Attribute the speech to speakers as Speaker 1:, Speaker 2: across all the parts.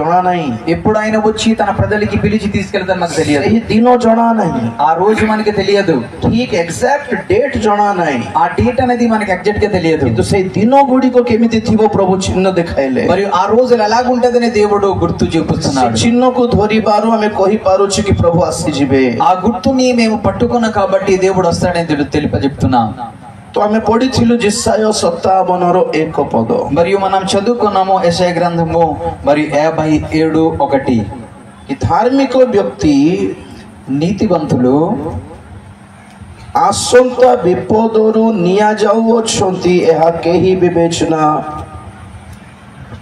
Speaker 1: జଣା नहीं
Speaker 2: ఎప్పుడు ఆయన వచ్చి తన ప్రజలకి పిలిచి తీసుకెళ్తారు మనకు తెలియదు.
Speaker 1: सही दिनों जଣା नहीं
Speaker 2: ఆ రోజు మనకి తెలియదు.
Speaker 1: ठीक एग्जैक्ट डेट जଣା नहीं
Speaker 2: ఆ డేట్ అనేది మనకి ఎగ్జాక్ట్ గా తెలియదు.
Speaker 1: କିନ୍ତୁ ସେଇ ଦିନ ଗୁଡ଼ିକ କେମିତି ଥିବ ପ୍ରଭୁ ଚିହ୍ନ ଦେଖାଇଲେ.
Speaker 2: మరియు ఆ రోజులు ఎలాగుంటదని దేవుడు గుర్తు చూపిస్తున్నాడు.
Speaker 1: చిహ్నକୁ ଧରିବାରୁ ଆମେ କହିପାରୁଛୁ କି ପ୍ରଭୁ ଆସିଯିବେ.
Speaker 2: ఆ గుర్తుని మేము పట్టుకున్నాం కాబట్టి దేవుడు వస్తాడని తెలియజెప్తున్నాం.
Speaker 1: ତ ଆମେ ପଢିଥିଲୁ ଯେଶାୟ 57ର 1 ପଦ.
Speaker 2: మరియు మనం చదువుకున్నాము యెషయా గ్రంథము మరియు 57:1.
Speaker 1: ఈ ଧାର୍ମିକ ବ୍ୟକ୍ତି
Speaker 2: నీతివంతులు
Speaker 1: ଆସନ୍ତା ବିପଦରୁ ନିଆଯାଉଅଛନ୍ତି ଏହା କେହି ବିବେଚନା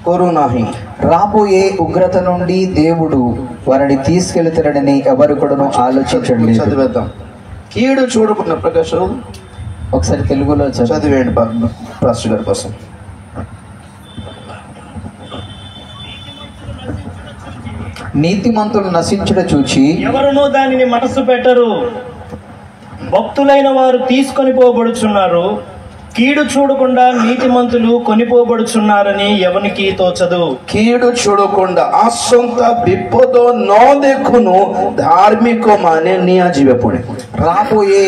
Speaker 1: କରୁନାହିଁ.
Speaker 2: రాబోయే ఉగ్రత నుండి దేవుడు వారిని తీసుకెళ్తాడని ఎవరు కూడా ఆలోచించలేదు.
Speaker 1: చదివేద్దాం. కీడు చూడకుండా ప్రకాష్
Speaker 2: ఒకసారి తెలుగులో
Speaker 1: చదివేయండి పాస్టర్ గారి కోసం.
Speaker 2: నీతిమంతులు నశించుట చూచి
Speaker 3: ఎవరునూ దానిని మనసు పెట్టరు. భక్తులైన వారు తీసుకొని పోబడుచున్నారు. కీడు చూడకుండా నీతిమంతులు కొనిపోబడుచున్నారని ఎవనికి తోచదు.
Speaker 1: కీడు చూడకుండా ఆసంత విపద ନ ଦେଖୁను ధార్మిక ମାନେ ନିଆଯିବେ. ପୁଣି
Speaker 2: రాబోయే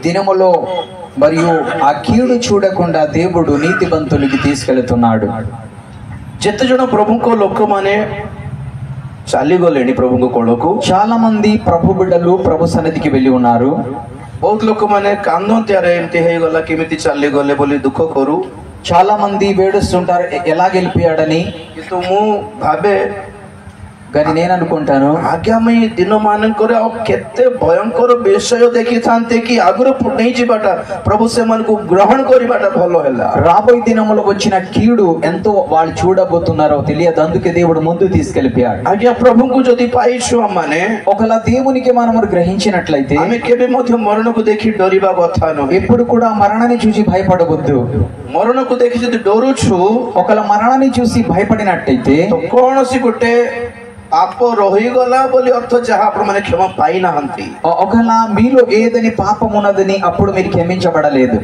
Speaker 2: దినములో మరియు ఆ కీడు చూడకుండా దేవుడు నీతిమంతులకి తీసుకెళ్తున్నాడు.
Speaker 1: ଯେତେ ଜଣ ପ୍ରଭୁଙ୍କ ଲୋକମାନେ ଚାଲିଗଲେଣି ପ୍ରଭୁଙ୍କ କୋଳକୁ.
Speaker 2: చాలా మంది ప్రభు బిడ్డలు ప్రభు సన్నిధికి వెళ్ళి ఉన్నారు.
Speaker 1: ବହୁତ ଲୋକମାନେ କାନ୍ଦନ୍ତି ଆରେ ଏମିତି ହେଇଗଲା କେମିତି ଚାଲିଗଲେ ବୋଲି ଦୁଃଖ କରୁ.
Speaker 2: చాలా మంది వేడుస్తుంటారు ఎలా గెలిపాడని.
Speaker 1: କିନ୍ତୁ ମୁଁ ଭାବେ
Speaker 2: కానీ నేను అనుకుంటాను
Speaker 1: ଆଗାମୀ ଦିନ ମାନଙ୍କରେ ଆଉ କେତେ ଭୟଙ୍କର ବିଷୟ ଦେଖିଥାନ୍ତେ କି ଆଗରୁ ନେଇଯିବାଟା ପ୍ରଭୁ ସେମାନଙ୍କୁ ଗ୍ରହଣ କରିବାଟା ଭଲ ହେଲା.
Speaker 2: రాబోయే దినములో వచ్చిన కీడు ఎంతో వాళ్ళు చూడబోతున్నారో తెలియదు. అందుకే దేవుడు ముందు తీసుకెళ్ళిపోయాడు.
Speaker 1: ଆଜ୍ଞା ପ୍ରଭୁଙ୍କୁ ଯଦି ପାଇଛୁ ଆମମାନେ
Speaker 2: ఒకలా దేవునికి మనము గ్రహించినట్లయితే
Speaker 1: ଆମେ କେବେ ମଧ୍ୟ ମరణକୁ ଦେଖି ଡରିବା କଥା ନୁହେଁ.
Speaker 2: ఎప్పుడు కూడా మరణాన్ని చూసి భయపడవద్దు.
Speaker 1: ମరణକୁ ଦେଖି ଯଦି ଡରୁଛୁ
Speaker 2: ఒకలా మరణాన్ని చూసి భయపడినట్టయితే
Speaker 1: କୌଣସି ଗୋଟେ ପାପ ରହିଗଲା ବୋଲି ଅର୍ଥ ଯାହା ଆପଣମାନେ କ୍ଷମା ପାଇନାହାନ୍ତି.
Speaker 2: ఒకలా మీలో ఏదని పాపం ఉన్నదని అప్పుడు మీరు క్షమించబడలేదు.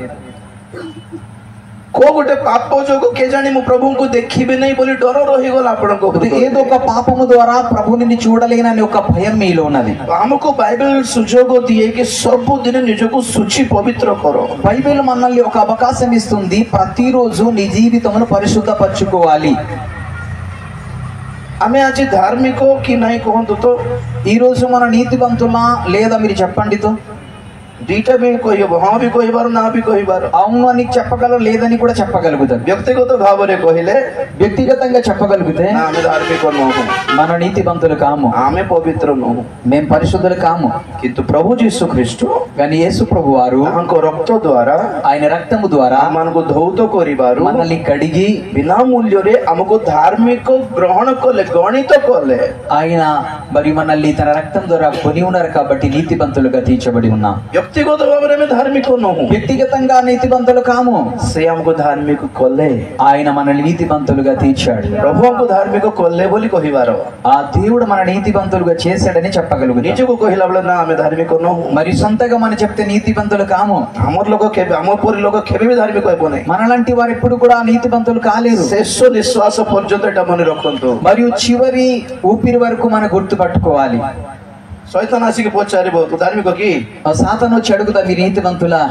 Speaker 1: କୋଉ ଗୋଟେ ପାପ ଯୋଗୁଁ କେଜାଣି ମୁଁ ପ୍ରଭୁଙ୍କୁ ଦେଖିବି ନାହିଁ ବୋଲି ଡର ରହିଗଲା ଆପଣଙ୍କ ଉପରେ.
Speaker 2: ఏదో ఒక పాపము ద్వారా ప్రభుని చూడలేనని ఒక భయం మీలో ఉన్నది.
Speaker 1: ଆମକୁ ବାଇବେଲ ସୁଯୋଗ ଦିଏ କି ସବୁଦିନ ନିଜକୁ ଶୁଚି ପବିତ୍ର କର.
Speaker 2: బైబిల్ మనల్ని ఒక అవకాశం ఇస్తుంది. ప్రతిరోజు నీ జీవితమును పరిశుద్ధపరచుకోవాలి.
Speaker 1: ଆମେ ଆଜି ଧାର୍ମିକ କି ନାହିଁ କୁହନ୍ତୁ ତ.
Speaker 2: ఈ రోజు మన నీతివంతులా లేదా మీరు చెప్పండి తో.
Speaker 1: ଦିଟା ବି କହିବ, ହଁ ବି କହିବାର ନା ବି କହିବାର.
Speaker 2: అవును అని చెప్పగలరు, లేదని కూడా చెప్పగలుగుతారు.
Speaker 1: ବ୍ୟକ୍ତିଗତ ଭାବରେ କହିଲେ
Speaker 2: వ్యక్తిగతంగా చెప్పగలిగితే
Speaker 1: ନା ଆମେ ଧାର୍ମିକ ନୁହଁ,
Speaker 2: మన నీతివంతులు కాము,
Speaker 1: ଆମେ ପବିତ୍ର ନୁହଁ.
Speaker 2: మేము పరిశుద్ధులు కాము.
Speaker 1: କିନ୍ତୁ ପ୍ରଭୁ ଯୀଶୁ ଖ୍ରୀଷ୍ଟ
Speaker 2: కానీ యేసు ప్రభు వారు
Speaker 1: ତାଙ୍କ ରକ୍ତ ଦ୍ୱାରା
Speaker 2: ఆయన రక్తము ద్వారా
Speaker 1: ଆମମାନଙ୍କୁ ଧୌତ କରିବାରୁ
Speaker 2: మనల్ని కడిగి
Speaker 1: ବିନା ମୂଲ୍ୟରେ ଆମକୁ ଧାର୍ମିକ ଗ୍ରହଣ କଲେ, ଗଣିତ କଲେ.
Speaker 2: ఆయన మరి మనల్ని తన రక్తం ద్వారా కొని ఉన్నారు కాబట్టి నీతివంతులుగా తీర్చబడి ఉన్నాం.
Speaker 1: ବ୍ୟକ୍ତିଗତ ଭାବରେ ଆମେ ଧାର୍ମିକ ନୁହଁ,
Speaker 2: వ్యక్తిగతంగా నీతివంతులు కాము.
Speaker 1: ସେ ଆମକୁ ଧାର୍ମିକ କଲେ.
Speaker 2: ఆయన మనల్ని నీతివంతులుగా తీర్చాడు.
Speaker 1: ପ୍ରଭୁ ଆମକୁ ଧାର୍ମିକ କଲେ ବୋଲି କହିବାର,
Speaker 2: ఆ దేవుడు మన నీతివంతులుగా చేశాడని చెప్పగలుగుతాం.
Speaker 1: ନିଜକୁ କହିଲା ବେଳେ ନା ଆମେ ଧାର୍ମିକ ନୁହଁ,
Speaker 2: మరి సొంతగా మనం చెప్తే నీతివంతులు కాము.
Speaker 1: ଆମର ଲୋକ କେବେ, ଆମ ପରି ଲୋକ କେବେ ବି ଧାର୍ମିକ ହେବ ନାହିଁ.
Speaker 2: మనలాంటి వారు ఎప్పుడు కూడా నీతివంతులు కాలేరు.
Speaker 1: ଶେଷ ନିଶ୍ୱାସ ପର୍ଯ୍ୟନ୍ତ ଏଟା ମନେ ରଖନ୍ତୁ.
Speaker 2: మరియు చివరి ఊపిరి వరకు మనం గుర్తు పట్టుకోవాలి.
Speaker 1: ଶୈତାନ ଆସିକି ପଚାରିବ ତୁ ଧାର୍ମିକ କି?
Speaker 2: సాతాను వచ్చి అడుగుతా మీరు నీతివంతులా?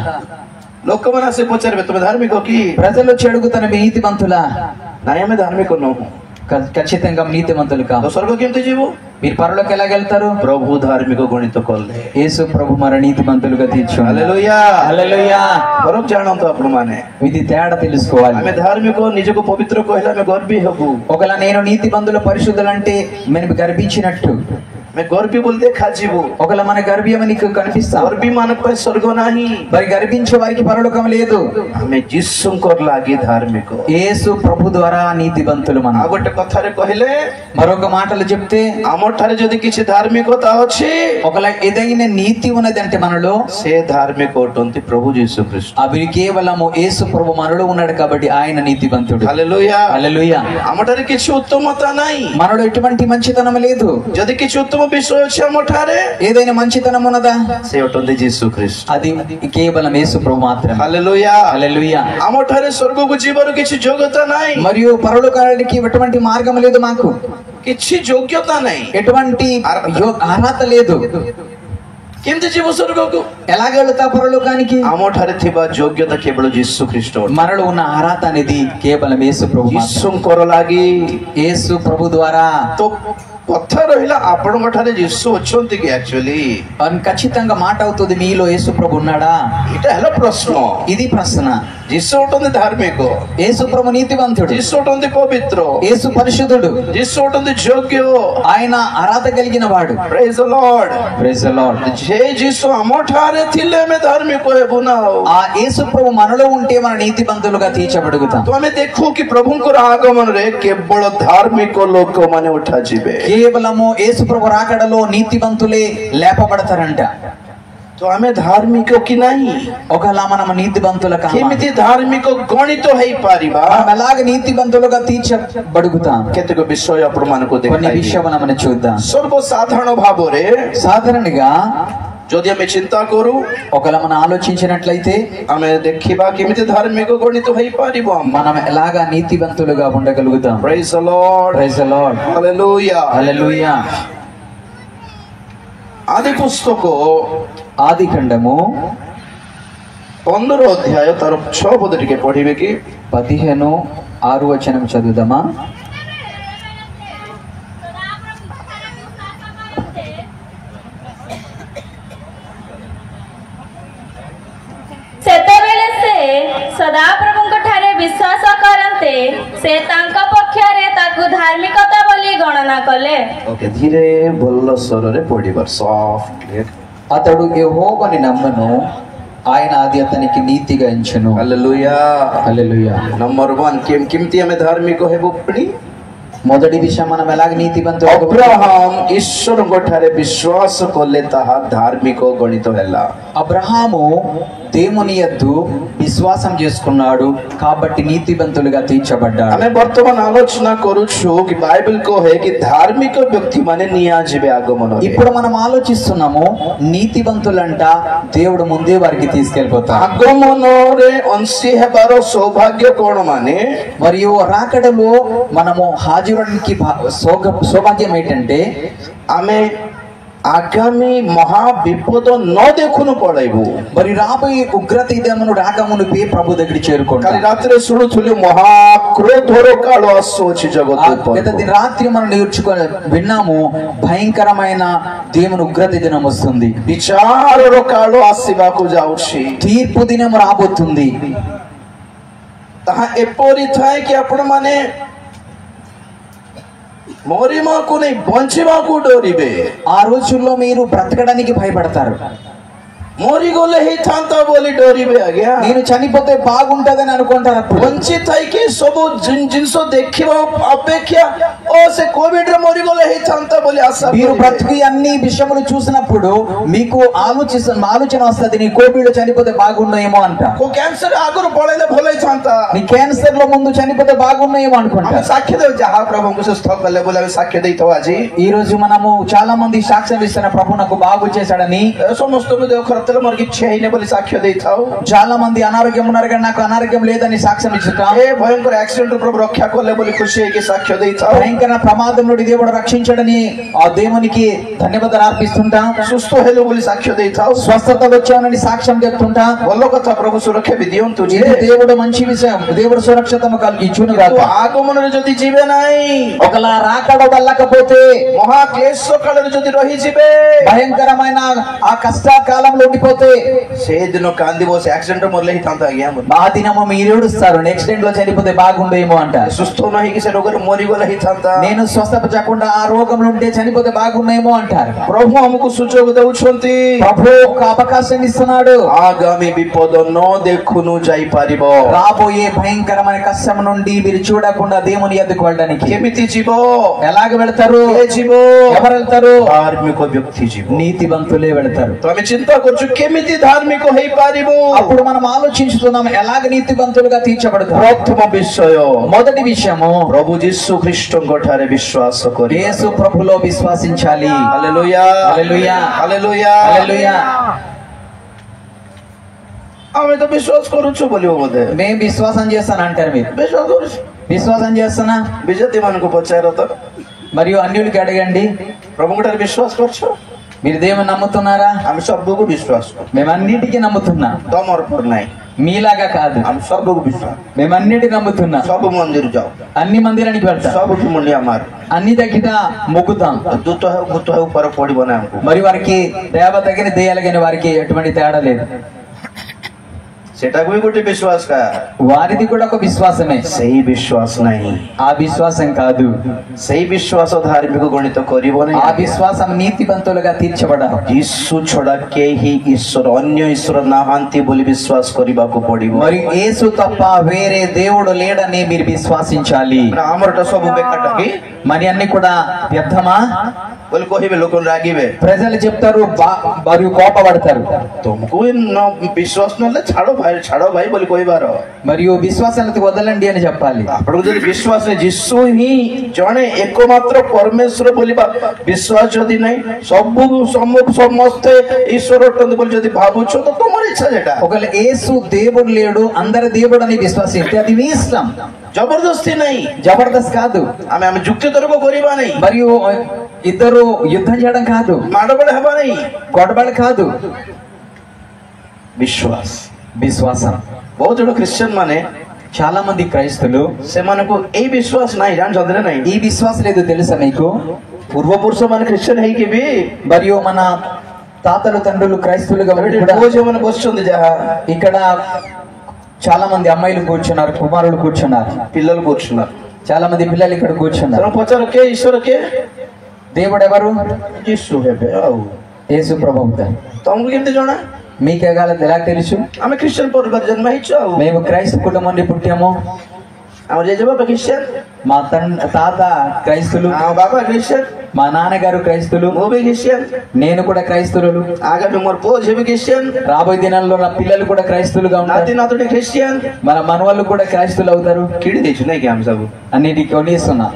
Speaker 1: ଲୋକମାନେ ଆସି ପଚାରିବେ ତୁମେ ଧାର୍ମିକ କି?
Speaker 2: ప్రజలు వచ్చి అడుగుతాను మీరు నీతివంతులా?
Speaker 1: ନାଇଁ ଆମେ ଧାର୍ମିକ ନୁହଁ.
Speaker 2: ఖచ్చితంగా నీతివంతులు కాము.
Speaker 1: ସ୍ୱର୍ଗ କେମିତି ଯିବୁ?
Speaker 2: మీరు పరలోకి ఎలాగెళ్తారు?
Speaker 1: ପ୍ରଭୁ ଧାର୍ମିକ గణిତ କଲେ.
Speaker 2: యేసు ప్రభు మన నీతివంతులుగా తీర్చున్నాడు.
Speaker 1: హల్లెలూయా,
Speaker 2: హల్లెలూయా.
Speaker 1: ଫରକ ଜାଣନ୍ତୁ ଆପଣମାନେ.
Speaker 2: ఇది తేడా తెలుసుకోవాలి.
Speaker 1: ଆମେ ଧାର୍ମିକ ନିଜକୁ ପବିତ୍ର କହିଲେ ଆମେ ଗର୍ବୀ ହେବୁ.
Speaker 2: ఒకవేళ నేను నీతివంతులు పరిశుద్ధులంటే మేము గర్భించినట్టు,
Speaker 1: ଆମେ ଗର୍ବୀ ବୋଲି ଦେଖାଯିବୁ.
Speaker 2: ఒకవేళ మన గర్భ్యం నీకు కనిపిస్తా.
Speaker 1: ଗର୍ବୀ ମାନଙ୍କ ପାଇଁ ସ୍ୱର୍ଗ ନାହିଁ.
Speaker 2: మరి గర్భించే వారికి పరలోకం లేదు.
Speaker 1: ଆମେ ଯୀଶୁଙ୍କର ଲାଗି ଧାର୍ମିକ.
Speaker 2: యేసు ప్రభు ద్వారా నీతివంతులు మనం.
Speaker 1: ଆଉ ଗୋଟେ କଥାରେ କହିଲେ,
Speaker 2: మరొక మాటలు చెప్తే
Speaker 1: ଆମ ଠାରେ ଯଦି କିଛି ଧାର୍ମିକତା ଅଛି,
Speaker 2: ఒకవేళ ఏదైనా నీతి ఉన్నది అంటే మనలో,
Speaker 1: ସେ ଧାର୍ମିକ ଅଟନ୍ତି ପ୍ରଭୁ ଯୀଶୁ ଖ୍ରୀଷ୍ଟ.
Speaker 2: అవి కేవలము యేసు ప్రభు మనలో ఉన్నాడు కాబట్టి ఆయన నీతివంతుడు.
Speaker 1: హల్లెలూయా,
Speaker 2: హల్లెలూయా.
Speaker 1: ଆମ ଠାରେ କିଛି ଉତ୍ତମତା ନାହିଁ.
Speaker 2: మనలో ఎటువంటి మంచితనం లేదు.
Speaker 1: ଯଦି କିଛି ଉତ୍ତମ उत्तम विषय अच्छे हमठारे
Speaker 2: ఏదైనా మంచితనం ఉన్నదా?
Speaker 1: से होटंदे यीशु ख्रिस्ट
Speaker 2: అది కేవలం యేసు ప్రభు మాత్రమే.
Speaker 1: Hallelujah
Speaker 2: hallelujah.
Speaker 1: हमठारे स्वर्गको जीवन किछि योग्यता नाही,
Speaker 2: మరియు పరలోకానికి ఎటువంటి మార్గం లేదు, మాకు
Speaker 1: किछि योग्यता नाही,
Speaker 2: ఎటువంటి అర్హత లేదు.
Speaker 1: केमति जीव स्वर्गको
Speaker 2: ఎలాగ వెళతా పరలోకానికి?
Speaker 1: हमठारे थिबा योग्यता केवल यीशु ख्रिस्ट हो।
Speaker 2: మనలో ఉన్న అర్హత అనేది కేవలం యేసు ప్రభు మాత్రమే.
Speaker 1: यीशुଙ୍କର लागि
Speaker 2: యేసు ప్రభు ద్వారా
Speaker 1: तो କଥା ରହିଲା ଆପଣଙ୍କ ଠାରେ ଯୀଶୁ ଅଛନ୍ତି କି actually?
Speaker 2: ఖచ్చితంగా మాట అవుతుంది, మీలో యేసు ప్రభు ఉన్నాడా?
Speaker 1: ଏଇଟା ହେଲା ପ୍ରଶ୍ନ।
Speaker 2: ఇది ప్రశ్న.
Speaker 1: ଯୀଶୁ ଅଟନ୍ତି ଧାର୍ମିକ,
Speaker 2: యేసు ప్రభు నీతివంతుడు,
Speaker 1: ଯୀଶୁ ଅଟନ୍ତି ପବିତ୍ର,
Speaker 2: యేసు పరిశుద్ధుడు,
Speaker 1: ଯୀଶు ଅଟନ୍ତି ଯୋଗ୍ୟ,
Speaker 2: ఆయన అర్హత కలిగిన వాడు.
Speaker 1: Praise the Lord.
Speaker 2: Praise the Lord.
Speaker 1: ଯେ ଯୀଶୁ ଆମ ଠାରେ ଥିଲେ ଆମେ ଧାର୍ମିକ ହେବୁ ନା ଆଉ।
Speaker 2: ఆ యేసు ప్రభు మనలో ఉంటే మన నీతివంతులుగా తీర్చబడుగుతాం.
Speaker 1: ତ ଆମେ ଦେଖୁ କି ପ୍ରଭୁଙ୍କର ଆଗମନରେ କେବଳ ଧାର୍ମିକ ଲୋକମାନେ ଉଠାଯିବେ।
Speaker 2: కేవలము యేసు ప్రభు రాకడలో నీతివంతులే లేపబడతారంట.
Speaker 1: ତ ଆମେ ଧାର୍ମିକ କି ନାହିଁ?
Speaker 2: ఒకవేళ మనం నీతివంతుల
Speaker 1: କେମିତି ଧାର୍ମିକ ଗଣିତ ହେଇପାରିବା?
Speaker 2: మనం ఎలాగ నీతివంతులుగా తీర్చబడుగుతాం?
Speaker 1: କେତେକ ବିଷୟ ଆପଣମାନଙ୍କୁ
Speaker 2: కొన్ని
Speaker 1: ଦେଖାଇବି।
Speaker 2: విషయాలు మనం చూద్దాం.
Speaker 1: ସର୍ବସାଧାରଣ ଭାବରେ
Speaker 2: సాధారణంగా
Speaker 1: ଯଦି ଆମେ ଚିନ୍ତା କରୁ,
Speaker 2: ఒకవేళ మనం ఆలోచించినట్లయితే
Speaker 1: ଆମେ ଦେଖିବା କେମିତି ଧାର୍ମିକ ଗଣିତ ହେଇପାରିବ।
Speaker 2: మనం ఎలాగా నీతివంతులుగా ఉండగలుగుతాం?
Speaker 1: Praise the Lord.
Speaker 2: Praise the lord.
Speaker 1: Hallelujah.
Speaker 2: హల్లెలూయా.
Speaker 1: ଆଦି ପୁସ୍ତକ
Speaker 2: ఆది ఖండము
Speaker 1: 15 ଅଧ୍ୟାୟ ତାର 6 ପଦ ଟିକେ ପଢିବେ କି?
Speaker 2: 15:6 చదువుదామా?
Speaker 4: ସେତେବେଳେ ସେ ସଦାପ୍ରଭୁଙ୍କ ଠାରେ ବିଶ୍ୱାସ କରନ୍ତେ ସେ ତାଙ୍କ ପକ୍ଷରେ ତାକୁ ଧାର୍ମିକତା ବୋଲି ଗଣନା କଲେ।
Speaker 1: ଓକେ, ଧୀରେ ଭଲ ସ୍ୱରରେ ପଢିବା, ସଫ୍ଟ।
Speaker 2: అతడు యెహోవాని నమ్మను, ఆయన అది అతనికి నీతిగా ఎంచెను.
Speaker 1: ହାଲେଲୁୟା।
Speaker 2: హల్లెలూయా.
Speaker 1: ନମ୍ବର 1 କେମିତି ଆମେ ଧାର୍ମିକ ହେବୁ? ପୁଣି
Speaker 2: మొదటి విషయం, మనం ఎలాగ నీతివంతులు?
Speaker 1: ଅବ୍ରାହମ ଈଶ୍ୱରଙ୍କ ଠାରେ ବିଶ୍ୱାସ କଲେ ତାହା ଧାର୍ମିକ ଗଣିତ ହେଲା।
Speaker 2: అబ్రహాము దేవుని యందు విశ్వాసం చేసుకున్నాడు కాబట్టి నీతివంతులుగా తీర్చబడ్డాడు.
Speaker 1: ଆମେ ବର୍ତ୍ତମାନ ଆଲୋଚନା କରୁଛୁ କି ବାଇବଲ କହେ କି ଧାର୍ମିକ ବ୍ୟକ୍ତି ମାନେ ନିଆଯିବେ ଆଗମନରେ।
Speaker 2: ఇప్పుడు మనం ఆలోచిస్తున్నాము, నీతివంతులంట దేవుడు ముందే వారికి తీసుకెళ్ళిపోతారు.
Speaker 1: ଆଗମନରେ ଅଂଶୀ ହେବାର ସୌଭାଗ୍ୟ କଣ ମାନେ?
Speaker 2: మరియు రాకడలో మనము హాజరుడానికి సౌభాగ్యం ఏంటంటే
Speaker 1: ଆମେ ଆଗାମୀ ମହା ବିପଦ ନ ଦେଖୁନୁ ପଳେଇବୁ।
Speaker 2: మరి రాబోయే ఉగ్రత ఇదమును రాకమునిపే ప్రభు దగ్గర
Speaker 1: କାଲି
Speaker 2: చేరుకుంటాం.
Speaker 1: ରାତିରେ ଶୁଣୁଥିଲୁ ମହାକ୍ରୋଧର କାଳ ଆସୁଅଛି ଜଗତ ଉପରେ।
Speaker 2: గత రాత్రి మనం నేర్చుకొని విన్నాము, భయంకరమైన దేవుని ఉగ్రత దినం వస్తుంది,
Speaker 1: ବିଚାରର କାଳ ଆସିବାକୁ ଯାଉଛି।
Speaker 2: తీర్పు దినం రాబోతుంది.
Speaker 1: ତାହା ଏପରି ଥାଏ କି ଆପଣମାନେ ମରିବାକୁ ନେଇ ବଞ୍ଚିବାକୁ ଡରିବେ।
Speaker 2: ఆ రోజుల్లో మీరు బ్రతకడానికి భయపడతారు.
Speaker 1: ମରିଗଲେ ହେଇଥାନ୍ତା ବୋଲି ଡରିବେ ଆଜ୍ଞା।
Speaker 2: నేను చనిపోతే బాగుంటదని అనుకుంటారు. అప్పుడు
Speaker 1: ବଞ୍ଚି ଥାଇକି ସବୁ ଜିନିଷ ଦେଖିବା ଅପେକ୍ଷା ଓ ସେ କୋଭିଡ ରେ ମରିଗଲେ ହେଇଥାନ୍ତା ବୋଲି ଆଶା
Speaker 2: మీరు
Speaker 1: କରିବେ।
Speaker 2: బ్రతికి అన్ని విషయములు చూసినప్పుడు మీకు ఆలోచన వస్తుంది, నీ కోవిడ్ చనిపోతే బాగున్నాయేమో అంట.
Speaker 1: କୋଉ କ୍ୟାନ୍ସର ଆଗରୁ ପଳେଇଲେ ଭଲ ହେଇଥାନ୍ତା।
Speaker 2: నీ క్యాన్సర్ లో ముందు చనిపోతే బాగున్నాయేమో
Speaker 1: ଆମେ
Speaker 2: అనుకుంటా.
Speaker 1: ସାକ୍ଷୀ ଦେଉ ଯାହା ପ୍ରଭୁଙ୍କୁ ସୁସ୍ଥ କଲେ ବୋଲି ଆମେ ସାକ୍ଷ୍ୟ ଦେଇଥାଉ। ଆଜି
Speaker 2: ఈ రోజు మనము చాలా మంది సాక్ష్యం ఇస్తున్న ప్రభు నాకు బాగు చేశాడని,
Speaker 1: ସମସ୍ତଙ୍କୁ ଦେହ ଖରାପ ଥିଲେ ମୋର କିଛି ହେଇନି ବୋଲି ସାକ୍ଷ୍ୟ ଦେଇଥାଉ।
Speaker 2: చాలా మంది అనారోగ్యం ఉన్నారు కానీ నాకు అనారోగ్యం లేదని సాక్ష్యం ఇస్తుంటాం.
Speaker 1: ఏ భయంకର యాక్సిడెంట్ ప్రభు రକ୍ଷା କଲେ ବୋଲି ଖୁସି ହେଇକି ସାକ୍ଷ୍ୟ ଦେଇଥାଉ।
Speaker 2: భయంకర ప్రమాదం నుండి దేవుడు రక్షించడని ఆ దేవునికి ధన్యవాదాలు అర్పిస్తుంటాం.
Speaker 1: ସୁସ୍ଥ ହେଲୁ ବୋଲି ସାକ୍ଷ୍ୟ ଦେଇଥାଉ।
Speaker 2: స్వస్థత వచ్చానని సాక్ష్యం చెప్తుంటాం.
Speaker 1: ଭଲ କଥା, ପ୍ରଭୁ ସୁରକ୍ଷା ବି ଦିଅନ୍ତୁ। ଯେ
Speaker 2: ఇది దేవుడు మంచి విషయం, దేవుడు సురక్షితము కలిగించును గాక.
Speaker 1: ଆଗମନରେ ଯଦି ଯିବେ ନାହିଁ,
Speaker 2: ఒకలా రాకడ వెళ్ళకపోతే,
Speaker 1: ମହାକ୍ଲେଶ କାଳରେ ଯଦି ରହିଯିବେ,
Speaker 2: భయంకరమైన ఆ కష్టకాలంలో ఉండిపోతే,
Speaker 1: ସେଦିନ କାନ୍ଦିବ। ସେ ଆକ୍ସିଡେଣ୍ଟ ମରଲେ ହେଇଥାନ୍ତା ଆଜ୍ଞା।
Speaker 2: ఆ దినము మీరు ఏడుస్తారు, నెక్స్ట్ టైం లో చనిపోతే బాగుండేమో అంట.
Speaker 1: ସୁସ୍ଥ ନ ହେଇକି ସେ ରୋଗରେ ମରିଗଲେ ହେଇଥାନ୍ତା।
Speaker 2: నేను స్వస్థపరచకుండా ఆ రోగంలో ఉంటే చనిపోతే బాగుండేమో అంటారు.
Speaker 1: ପ୍ରଭୁ ଆମକୁ ସୁଯୋଗ ଦେଉଛନ୍ତି।
Speaker 2: ప్రభు ఒక అవకాశం ఇస్తున్నాడు.
Speaker 1: ଆଗାମୀ ବିପଦ ନ ଦେଖୁନୁ ଯାଇପାରିବ।
Speaker 2: రాబోయే భయంకరమైన కష్టం నుండి మీరు చూడకుండా దేవుని ఎద్దుకు వెళ్ళడానికి
Speaker 1: କେମିତି ଯିବ?
Speaker 2: ఎలాగ వెళ్తారు?
Speaker 1: କିଏ ଯିବ?
Speaker 2: ఎవరు వెళ్తారు?
Speaker 1: ଧାର୍ମିକ ବ୍ୟକ୍ତି ଯିବ।
Speaker 2: నీతివంతులే వెళ్తారు.
Speaker 1: ତ ଆମେ ଚିନ୍ତା କରୁଛୁ କରୁଛୁ କେମିତି ଧାର୍ମିକ ହେଇପାରିବୁ।
Speaker 2: అప్పుడు మనం ఆలోచించుతున్నాం ఎలాగ నీతివంతులుగా తీర్చబడతాం।
Speaker 1: ପ୍ରଥମ ବିଷୟ
Speaker 2: మొదటి విషయము
Speaker 1: ପ୍ରଭୁ ଯୀଶୁ ଖ୍ରୀଷ୍ଟଙ୍କ ଠାରେ ବିଶ୍ୱାସ କରି
Speaker 2: యేసు ప్రభులో విశ్వసించాలి।
Speaker 1: ହାଲେଲୁୟା
Speaker 2: హల్లెలూయా
Speaker 1: ହାଲେଲୁୟା
Speaker 2: హల్లెలూయా।
Speaker 1: ଆମେ ତ ବିଶ୍ୱାସ କରୁଛୁ ବୋଲିବ ବୋଧେ।
Speaker 2: మేము విశ్వాసం చేస్తాను అంటారు మీరు।
Speaker 1: ବିଶ୍ୱାସ କରୁଛୁ
Speaker 2: విశ్వాసం చేస్తున్నా।
Speaker 1: ବିଜେତି ମାନଙ୍କୁ ପଚାର ତ
Speaker 2: మరియు అన్యులకి అడగండి
Speaker 1: ପ୍ରଭୁଙ୍କ ଠାରେ ବିଶ୍ୱାସ କରୁଛୁ।
Speaker 2: మీరు దేవుని నమ్ముతున్నారా?
Speaker 1: ଆମେ ସବୁକୁ ବିଶ୍ୱାସ କରୁ।
Speaker 2: మేము అన్నిటికీ నమ్ముతున్నాం।
Speaker 1: ତମର ଉପରେ ନାହିଁ,
Speaker 2: మీలాగా కాదు।
Speaker 1: ଆମେ ସବୁକୁ ବିଶ୍ୱାସ।
Speaker 2: మేము అన్నిటి నమ్ముతున్నాం।
Speaker 1: ସବୁ ମନ୍ଦିର ଯାଉ,
Speaker 2: అన్ని మందిరానికి వెళ్తాం,
Speaker 1: ସବୁଠି ମୁଣ୍ଡିଆ ମାରୁ।
Speaker 2: అన్ని దగ్గర మొక్కుతాం।
Speaker 1: ଦୂତ ହେଉ ଭୂତ ହେଉ ଫରକ ପଡିବ ନା ଆମକୁ।
Speaker 2: మరి వారికి దేవత కానీ దెయ్యాలు కానీ వారికి ఎటువంటి తేడా లేదు।
Speaker 1: ସେଟାକୁ ବି ଗୋଟେ ବିଶ୍ୱାସ କା
Speaker 2: వారిది కూడా ఒక విశ్వాసమే।
Speaker 1: ସେଇ ବିଶ୍ୱାସ ନାହିଁ,
Speaker 2: ఆ విశ్వాసం కాదు।
Speaker 1: ସେଇ ବିଶ୍ୱାସ ଧାର୍ମିକ ଗଣିତ କରିବ
Speaker 2: ఆ
Speaker 1: ନାହିଁ।
Speaker 2: విశ్వాసం నీతివంతులుగా తీర్చబడాలి।
Speaker 1: ଯୀଶୁ ଛଡା କେହି ଈଶ୍ୱର ଅନ୍ୟ ଈଶ୍ୱର ନାହାନ୍ତି ବୋଲି ବିଶ୍ୱାସ କରିବାକୁ ପଡିବ।
Speaker 2: మరియు యేసు తప్ప వేరే దేవుడు లేడని మీరు విశ్వసించాలి।
Speaker 1: ଆମର ଏଟା ସବୁ ବେକାରଟା କି
Speaker 2: మరి అన్ని కూడా వ్యర్థమా?
Speaker 1: ବୋଲି କହିବେ, ଲୋକ ରାଗିବେ।
Speaker 2: ప్రజలు చెప్తారు, మరియు కోపపడతారు।
Speaker 1: ତମକୁ ବିଶ୍ୱାସ ନହେଲେ ଛାଡ ଭାଇ ବୋଲି କହିବାର।
Speaker 2: మరియు విశ్వాసానికి వదలండి అని చెప్పాలి।
Speaker 1: ଆପଣଙ୍କୁ ଯଦି ବିଶ୍ୱାସ ନାହିଁ, ଯୀଶୁ ହିଁ ଜଣେ ଏକମାତ୍ର ପରମେଶ୍ୱର ବୋଲି ବିଶ୍ୱାସ ଯଦି ନାହିଁ, ସମସ୍ତେ ଈଶ୍ୱର ଅଟନ୍ତି ବୋଲି ଯଦି ଭାବୁଛ ତ ତମର ଇଚ୍ଛା ସେଟା।
Speaker 2: ఒకవేళ యేసు దేవుడు లేడు, అందరి దేవుడు అని విశ్వసిస్తే అది మీ ఇష్టం।
Speaker 1: ଜବରଦସ୍ତି ନାହିଁ,
Speaker 2: జబర్దస్త్ కాదు।
Speaker 1: ଆମେ ଯୁକ୍ତି ତର୍କ କରିବା ନାହିଁ,
Speaker 2: మరియు ఇద్దరు యుద్ధం చేయడం కాదు,
Speaker 1: ମାଡ଼ଗୋଳ ହେବା ନାହିଁ।
Speaker 2: గొడవలు కాదు,
Speaker 1: ବିଶ୍ୱାସ।
Speaker 2: విశ్వాసం।
Speaker 1: ବହୁତ ଜଣ ଖ୍ରୀଷ୍ଟିଆନ ମାନେ
Speaker 2: చాలా మంది క్రైస్తవులు
Speaker 1: ସେମାନଙ୍କୁ ଏଇ ବିଶ୍ୱାସ ନାହିଁ, ଜାଣିଛନ୍ତି ନା ନାହିଁ।
Speaker 2: ఈ విశ్వాసం లేదు తెలుసా మీకు?
Speaker 1: ପୂର୍ବପୁରୁଷ ମାନେ ଖ୍ରୀଷ୍ଟିଆନ ହେଇକି ବି
Speaker 2: మరియు మన తాతలు తండ్రులు క్రైస్తవులుగా ఉండి కూడా
Speaker 1: ପୁଅ ଝିଅମାନେ ବସିଛନ୍ତି, ଯାହା
Speaker 2: ఇక్కడ చాలా మంది అమ్మాయిలు కూర్చున్నారు, కుమారులు కూర్చున్నారు,
Speaker 1: ପିల్లలు కూర్చున్నారు।
Speaker 2: చాలా మంది పిల్లలు ఇక్కడ కూర్చున్నారు।
Speaker 1: ତେଣୁ ପଚାର କିଏ ଈଶ୍ୱର କିଏ?
Speaker 2: దేవుడు ఎవరు?
Speaker 1: ଯୀଶୁ ହେବେ। ଆଉ
Speaker 2: యేసు ప్రభువు।
Speaker 1: ତମକୁ କେମିତି ଜଣା?
Speaker 2: మీకు ఎలా తెలుసు?
Speaker 1: ଆମେ ଖ୍ରୀଷ୍ଟିଆନ ପରିବାର ଜନ୍ମ ହେଇଛୁ। ଆଉ
Speaker 2: మేము క్రైస్తవ కుటుంబం నుండి పుట్టాము।
Speaker 1: ଆମର ଜେଜେବାପା ଖ୍ରୀଷ୍ଟିଆନ,
Speaker 2: మా తాత క్రైస్తులు,
Speaker 1: ଆମ ବାବା ଖ୍ରୀଷ୍ଟିଆନ,
Speaker 2: మా నాన్నగారు క్రైస్తులు,
Speaker 1: ମୁଁ ବି ଖ୍ରୀଷ୍ଟିଆନ,
Speaker 2: నేను కూడా క్రైస్తవులు।
Speaker 1: ଆଗାମୀ ମୋର ପୁଅ ଝିଅ ବି ଖ୍ରୀଷ୍ଟିଆନ,
Speaker 2: రాబోయే దినాల్లో నా పిల్లలు కూడా క్రైస్తవులుగా
Speaker 1: ନାତି
Speaker 2: ఉంటారు,
Speaker 1: ନାତୁଣୀ ଖ୍ରୀଷ୍ଟିଆନ।
Speaker 2: మన మనవాళ్ళు కూడా క్రైస్తవులు అవుతారు।
Speaker 1: କିଣି ଦେଇଛୁ ନାଇଁ କି ଆମେ ସବୁ?
Speaker 2: అన్నిటికీ కొనిస్తున్నా।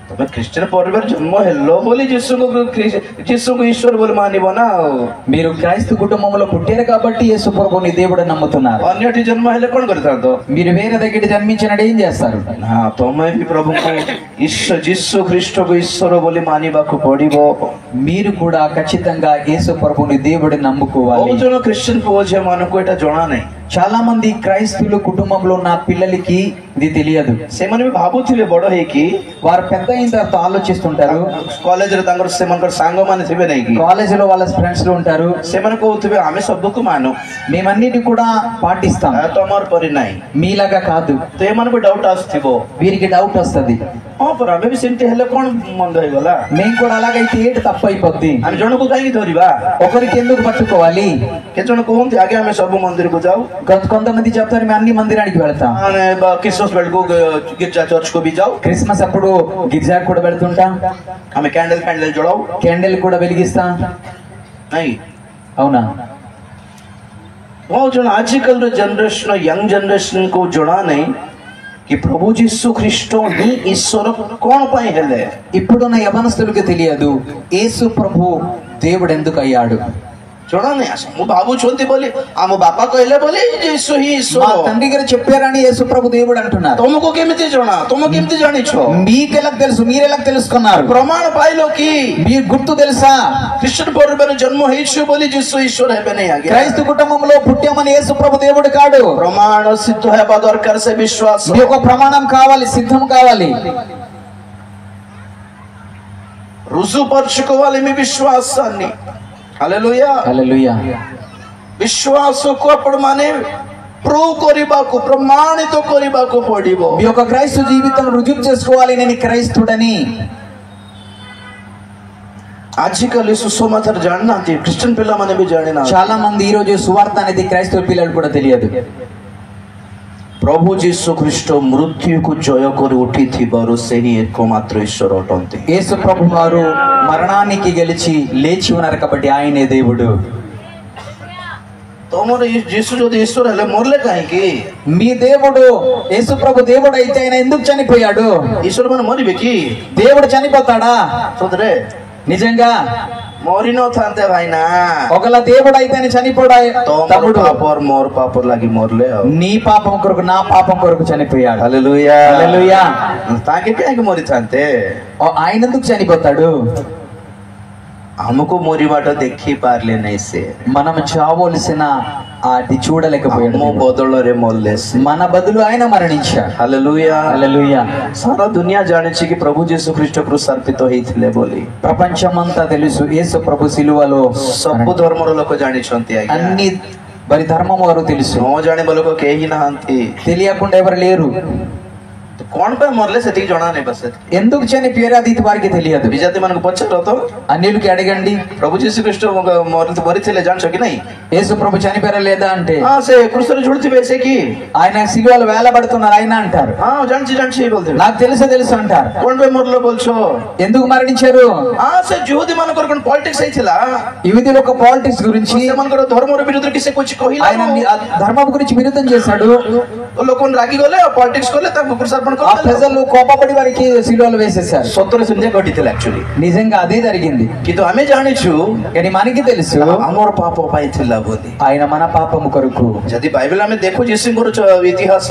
Speaker 1: ତମେ ଖ୍ରୀଷ୍ଟିଆନ ପରିବାର ଜନ୍ମ ହେଲ ବୋଲି ଯୀଶୁଙ୍କୁ ଈଶ୍ୱର ବୋଲି ମାନିବ ନା। ଆଉ
Speaker 2: మీరు క్రైస్తవ కుటుంబంలో పుట్టారు కాబట్టి యేసు ప్రభుని దేవుడు నమ్ముతున్నారు।
Speaker 1: ଅନ୍ୟଠି ଜନ୍ମ ହେଲେ କଣ କରିଥାନ୍ତ?
Speaker 2: మీరు వేరే దగ్గర జన్మించినట్టు ఏం చేస్తారు?
Speaker 1: ନା ତମେ ବି ପ୍ରଭୁଙ୍କୁ ଯୀଶୁ ଖ୍ରୀଷ୍ଟକୁ ଈଶ୍ୱର ବୋଲି ମାନିବାକୁ ପଡିବ।
Speaker 2: మీరు కూడా ఖచ్చితంగా యేసు ప్రభుని దేవుడు నమ్ముకోవాలి।
Speaker 1: ବହୁତ ଜଣ ଖ୍ରୀଷ୍ଟିଆନ ପୁଅ ଝିଅ ମାନଙ୍କୁ ଏଇଟା ଜଣା ନାହିଁ।
Speaker 2: చాలా మంది క్రైస్తవులు కుటుంబంలో ఉన్న పిల్లలకి ఇది తెలియదు।
Speaker 1: ସେମାନେ ବି ଭାବୁଥିବେ ବଡ ହେଇକି,
Speaker 2: వారు పెద్ద అయిన తర్వాత ఆలోచిస్తుంటారు,
Speaker 1: କଲେଜରେ ତାଙ୍କର ସେମାନଙ୍କର ସାଙ୍ଗମାନେ ଥିବେ ନାଇଁ କି,
Speaker 2: కాలేజీలో వాళ్ళ ఫ్రెండ్స్ ఉంటారు,
Speaker 1: ସେମାନେ କହୁଥିବେ ଆମେ ସବୁକୁ ମାନୁ,
Speaker 2: మేమన్నిటి కూడా పాటిస్తాం,
Speaker 1: ତମର ପରି ନାହିଁ।
Speaker 2: మీలాగా కాదు।
Speaker 1: ତ ଏମାନଙ୍କୁ ଡାଉଟ୍ ଆସୁଥିବ,
Speaker 2: వీరికి డౌట్ వస్తుంది,
Speaker 1: ହଁ ପରା ଆମେ ବି ସେମିତି ହେଲେ କଣ ମନ୍ଦ ହେଇଗଲା,
Speaker 2: మేము కూడా అలాగైతే ఏంటి తప్పు అయిపోద్ది,
Speaker 1: ଆମେ ଜଣକୁ କାହିଁକି ଧରିବା?
Speaker 2: ఒకరికి ఎందుకు పట్టుకోవాలి?
Speaker 1: କେତେ ଜଣ କୁହନ୍ତି ଆଗେ ଆମେ ସବୁ ମନ୍ଦିରକୁ ଯାଉ,
Speaker 2: కొంతమంది చెప్తారు మేము అన్ని మందిరానికి వెళ్తాం,
Speaker 1: ଆମେ ଖ୍ରୀଷ୍ଟମାସ ବେଳକୁ ଗିର୍ଜା ଚର୍ଚ୍ଚକୁ ବି ଯାଉ,
Speaker 2: క్రిస్మస్ అప్పుడు గిర్జాకు కూడా వెళ్తుంటాం,
Speaker 1: ଆମେ କ୍ୟାଣ୍ଡେଲ ଜଳାଉ
Speaker 2: క్యాండిల్ కూడా వెలిగిస్తాం,
Speaker 1: ନାଇଁ?
Speaker 2: అవునా?
Speaker 1: ବହୁତ ଜଣ ଆଜିକାଲିର ଜେନେରେସନ ୟଙ୍ଗ ଜେନେରେସନକୁ ଜଣା ନାହିଁ କି ପ୍ରଭୁ ଯୀଶୁ ଖ୍ରୀଷ୍ଟ ହିଁ ଈଶ୍ୱର କଣ ପାଇଁ ହେଲେ।
Speaker 2: ఇప్పుడున్న యవనస్తులకు తెలియదు యేసు ప్రభు దేవుడు ఎందుకు అయ్యాడు।
Speaker 1: ଜଣା ନାହିଁ। ମୁଁ ଭାବୁଛନ୍ତି ବୋଲି ଆମ ବାପା କହିଲେ ବୋଲି ଯୀଶୁ ହିଁ
Speaker 2: మా
Speaker 1: ଈଶ୍ୱର।
Speaker 2: తండ్రి గారు చెప్పారని యేసు ప్రభు దేవుడు అంటున్నారు।
Speaker 1: ତମକୁ କେମିତି ଜଣା? ତମେ କେମିତି ଜାଣିଛ?
Speaker 2: మీకెలా తెలుసు? మీరెలా తెలుసుకున్నారు?
Speaker 1: ପ୍ରମାଣ ପାଇଲ କି?
Speaker 2: మీ గుర్తు తెలుసా?
Speaker 1: ଖ୍ରୀଷ୍ଟିଆନ ପରିବାରରେ ଜନ୍ମ ହେଇଛୁ ବୋଲି ଯୀଶୁ ଈଶ୍ୱର ହେବେ ନାହିଁ। ଆଜ୍ଞା,
Speaker 2: క్రైస్తవ కుటుంబంలో పుట్టామని యేసు ప్రభు దేవుడు కాడు।
Speaker 1: ପ୍ରମାଣ ସିଦ୍ଧ ହେବା ଦରକାର ସେ ବିଶ୍ୱାସ।
Speaker 2: మీ ఒక ప్రమాణం కావాలి, సిద్ధం కావాలి,
Speaker 1: రుజుపరుచుకోవాలి మీ విశ్వాసాన్ని। హల్లెలూయా।
Speaker 2: హల్లెలూయా।
Speaker 1: ବିଶ୍ୱାସକୁ ଆପଣ ମାନେ ప్రూవ్ କରିବାକୁ, ପ୍ରମାଣିତ କରିବାକୁ ପଡିବ।
Speaker 2: మీ యొక్క క్రైస్తవ జీవితం రుజువు చేసుకోవాలి, నేను క్రైస్తుడని।
Speaker 1: ଆଜିକାଲି ସୁସମାଚାର ଜାଣିନାହାନ୍ତି, ଖ୍ରୀଷ୍ଟିଆନ ପିଲାମାନେ ବି ଜାଣିନାହାନ୍ତି।
Speaker 2: చాలా మంది ఈ రోజు సువార్త అనేది క్రైస్తవ పిల్లలు కూడా తెలియదు।
Speaker 1: ପ୍ରଭୁ ଯୀଶୁ ଖ୍ରୀଷ୍ଟ ମୃତ୍ୟୁକୁ ଜୟ କରି ଉଠିଥିବାରୁ ସେହି ଏକମାତ୍ର ଈଶ୍ୱର ଅଟନ୍ତି।
Speaker 2: యేసు ప్రభు వారు మరణానికి గెలిచి లేచి ఉన్నారు కాబట్టి ఆయనే దేవుడు।
Speaker 1: ତମର ଯୀଶୁ ଯଦି ଈଶ୍ୱର ହେଲେ ମରଲେ କାହିଁକି?
Speaker 2: మీ దేవుడు యేసు ప్రభు దేవుడు అయితే ఆయన ఎందుకు చనిపోయాడు?
Speaker 1: ଈଶ୍ୱର ମାନେ ମରିବେ କି?
Speaker 2: దేవుడు చనిపోతాడా?
Speaker 1: ସତରେ
Speaker 2: నిజంగా
Speaker 1: ମରି ନଥାନ୍ତେ ଭାଇନା।
Speaker 2: ఒకవేళ దేవుడు అయితే ఆయన చనిపోడా?
Speaker 1: ତମର
Speaker 2: తమ్ముడు
Speaker 1: ପାପ ମୋର ପାପ ଲାଗି ମରଲେ ଆଉ।
Speaker 2: నీ పాపం కొరకు నా పాపం కొరకు చనిపోయాడు।
Speaker 1: హల్లెలూయా
Speaker 2: హల్లెలూయా।
Speaker 1: ତାଙ୍କେ କାହିଁକି ମରିଥାନ୍ତେ?
Speaker 2: ఆయన ఎందుకు చనిపోతాడు?
Speaker 1: ଆମକୁ ମରିବାଟା ଦେଖି ପାରିଲେ ନାହିଁ ସେ।
Speaker 2: మనం చావలసిన అది చూడలేకపోయాడు।
Speaker 1: ଆମ ବଦଳରେ ମରଲେ ସେ।
Speaker 2: మన బదులు ఆయన మరణించాడు।
Speaker 1: హల్లెలూయా
Speaker 2: హల్లెలూయా।
Speaker 1: ସାରା ଦୁନିଆ ଜାଣିଛି କି ପ୍ରଭୁ ଯୀଶୁ ଖ୍ରୀଷ୍ଟ କୃଷାର୍ପିତ ହେଇଥିଲେ ବୋଲି।
Speaker 2: ప్రపంచమంతా తెలుసు యేసు ప్రభు సిలువలో
Speaker 1: ସବୁ ଧର୍ମର ଲୋକ ଜାଣିଛନ୍ତି ଆଜ୍ଞା।
Speaker 2: అన్ని మరి ధర్మం వారు తెలుసు।
Speaker 1: ନ ଜାଣିବା ଲୋକ କେହି ନାହାନ୍ତି।
Speaker 2: తెలియకుండా ఎవరు లేరు।
Speaker 1: କଣ ପାଇଁ ମରଲେ ସେତିକି ଜଣା ନାହିଁ ବାସ୍।
Speaker 2: ఎందుకు చనిపోయారు అది వారికి తెలియదు।
Speaker 1: ବିଜାତି ମାନଙ୍କୁ ପଚାର ତ,
Speaker 2: అన్యులకి అడగండి
Speaker 1: ପ୍ରଭୁ ଯୀଶୁ ଖ୍ରୀଷ୍ଟ ମରିଥିଲେ ଜାଣିଛ କି ନାହିଁ?
Speaker 2: యేసు ప్రభు చనిపోయారా లేదా అంటే
Speaker 1: ହଁ ସେ କୃଷରେ ଝୁଲୁଥିବେ ସେ କି?
Speaker 2: ఆయన సిలువలో వేలబడుతున్నారు ఆయన అంటారు।
Speaker 1: ହଁ ଜାଣିଛି ଜାଣିଛି ବୋଲଥିବେ।
Speaker 2: నాకు తెలుసు అంటారు।
Speaker 1: କଣ ପାଇଁ ମରଲ ବୋଲଛ?
Speaker 2: ఎందుకు మరణించారు?
Speaker 1: ସେ ଯୁହୁଦୀ ମାନଙ୍କର କଣ ପଲିଟିକ୍ସ ହେଇଥିଲା?
Speaker 2: యూదుల ఒక పాలిటిక్స్ గురించి
Speaker 1: ସେମାନଙ୍କର ଧର୍ମର ବିରୁଦ୍ଧରେ କିଛି କିଛି କହିଲା।
Speaker 2: ఆయన ధర్మం గురించి విరుద్ధం చేశాడు।
Speaker 1: ଲୋକମାନେ ରାଗିଗଲେ ଆଉ ପଲିଟିକ୍ସ କଲେ ତାଙ୍କୁ କୃଷାର୍ପଣ
Speaker 2: ఆ
Speaker 1: କଲେ।
Speaker 2: ప్రజలు కోపపడి వారికి సిలువలో వేసేశారు।
Speaker 1: ସତରେ ସେମିତି ଘଟିଥିଲା ଆକ୍ଚୁଆଲି।
Speaker 2: నిజంగా అదే జరిగింది।
Speaker 1: କିନ୍ତୁ ଆମେ ଜାଣିଛୁ
Speaker 2: కానీ మనకి తెలుసు
Speaker 1: ଆମର ପାପ ପାଇଁ ଥିଲା ବୋଲି।
Speaker 2: ఆయన మన పాపము కొరకు।
Speaker 1: ଯଦି ବାଇବେଲ ଆମେ ଦେଖୁ ଯୀଶୁଙ୍କର ଇତିହାସ,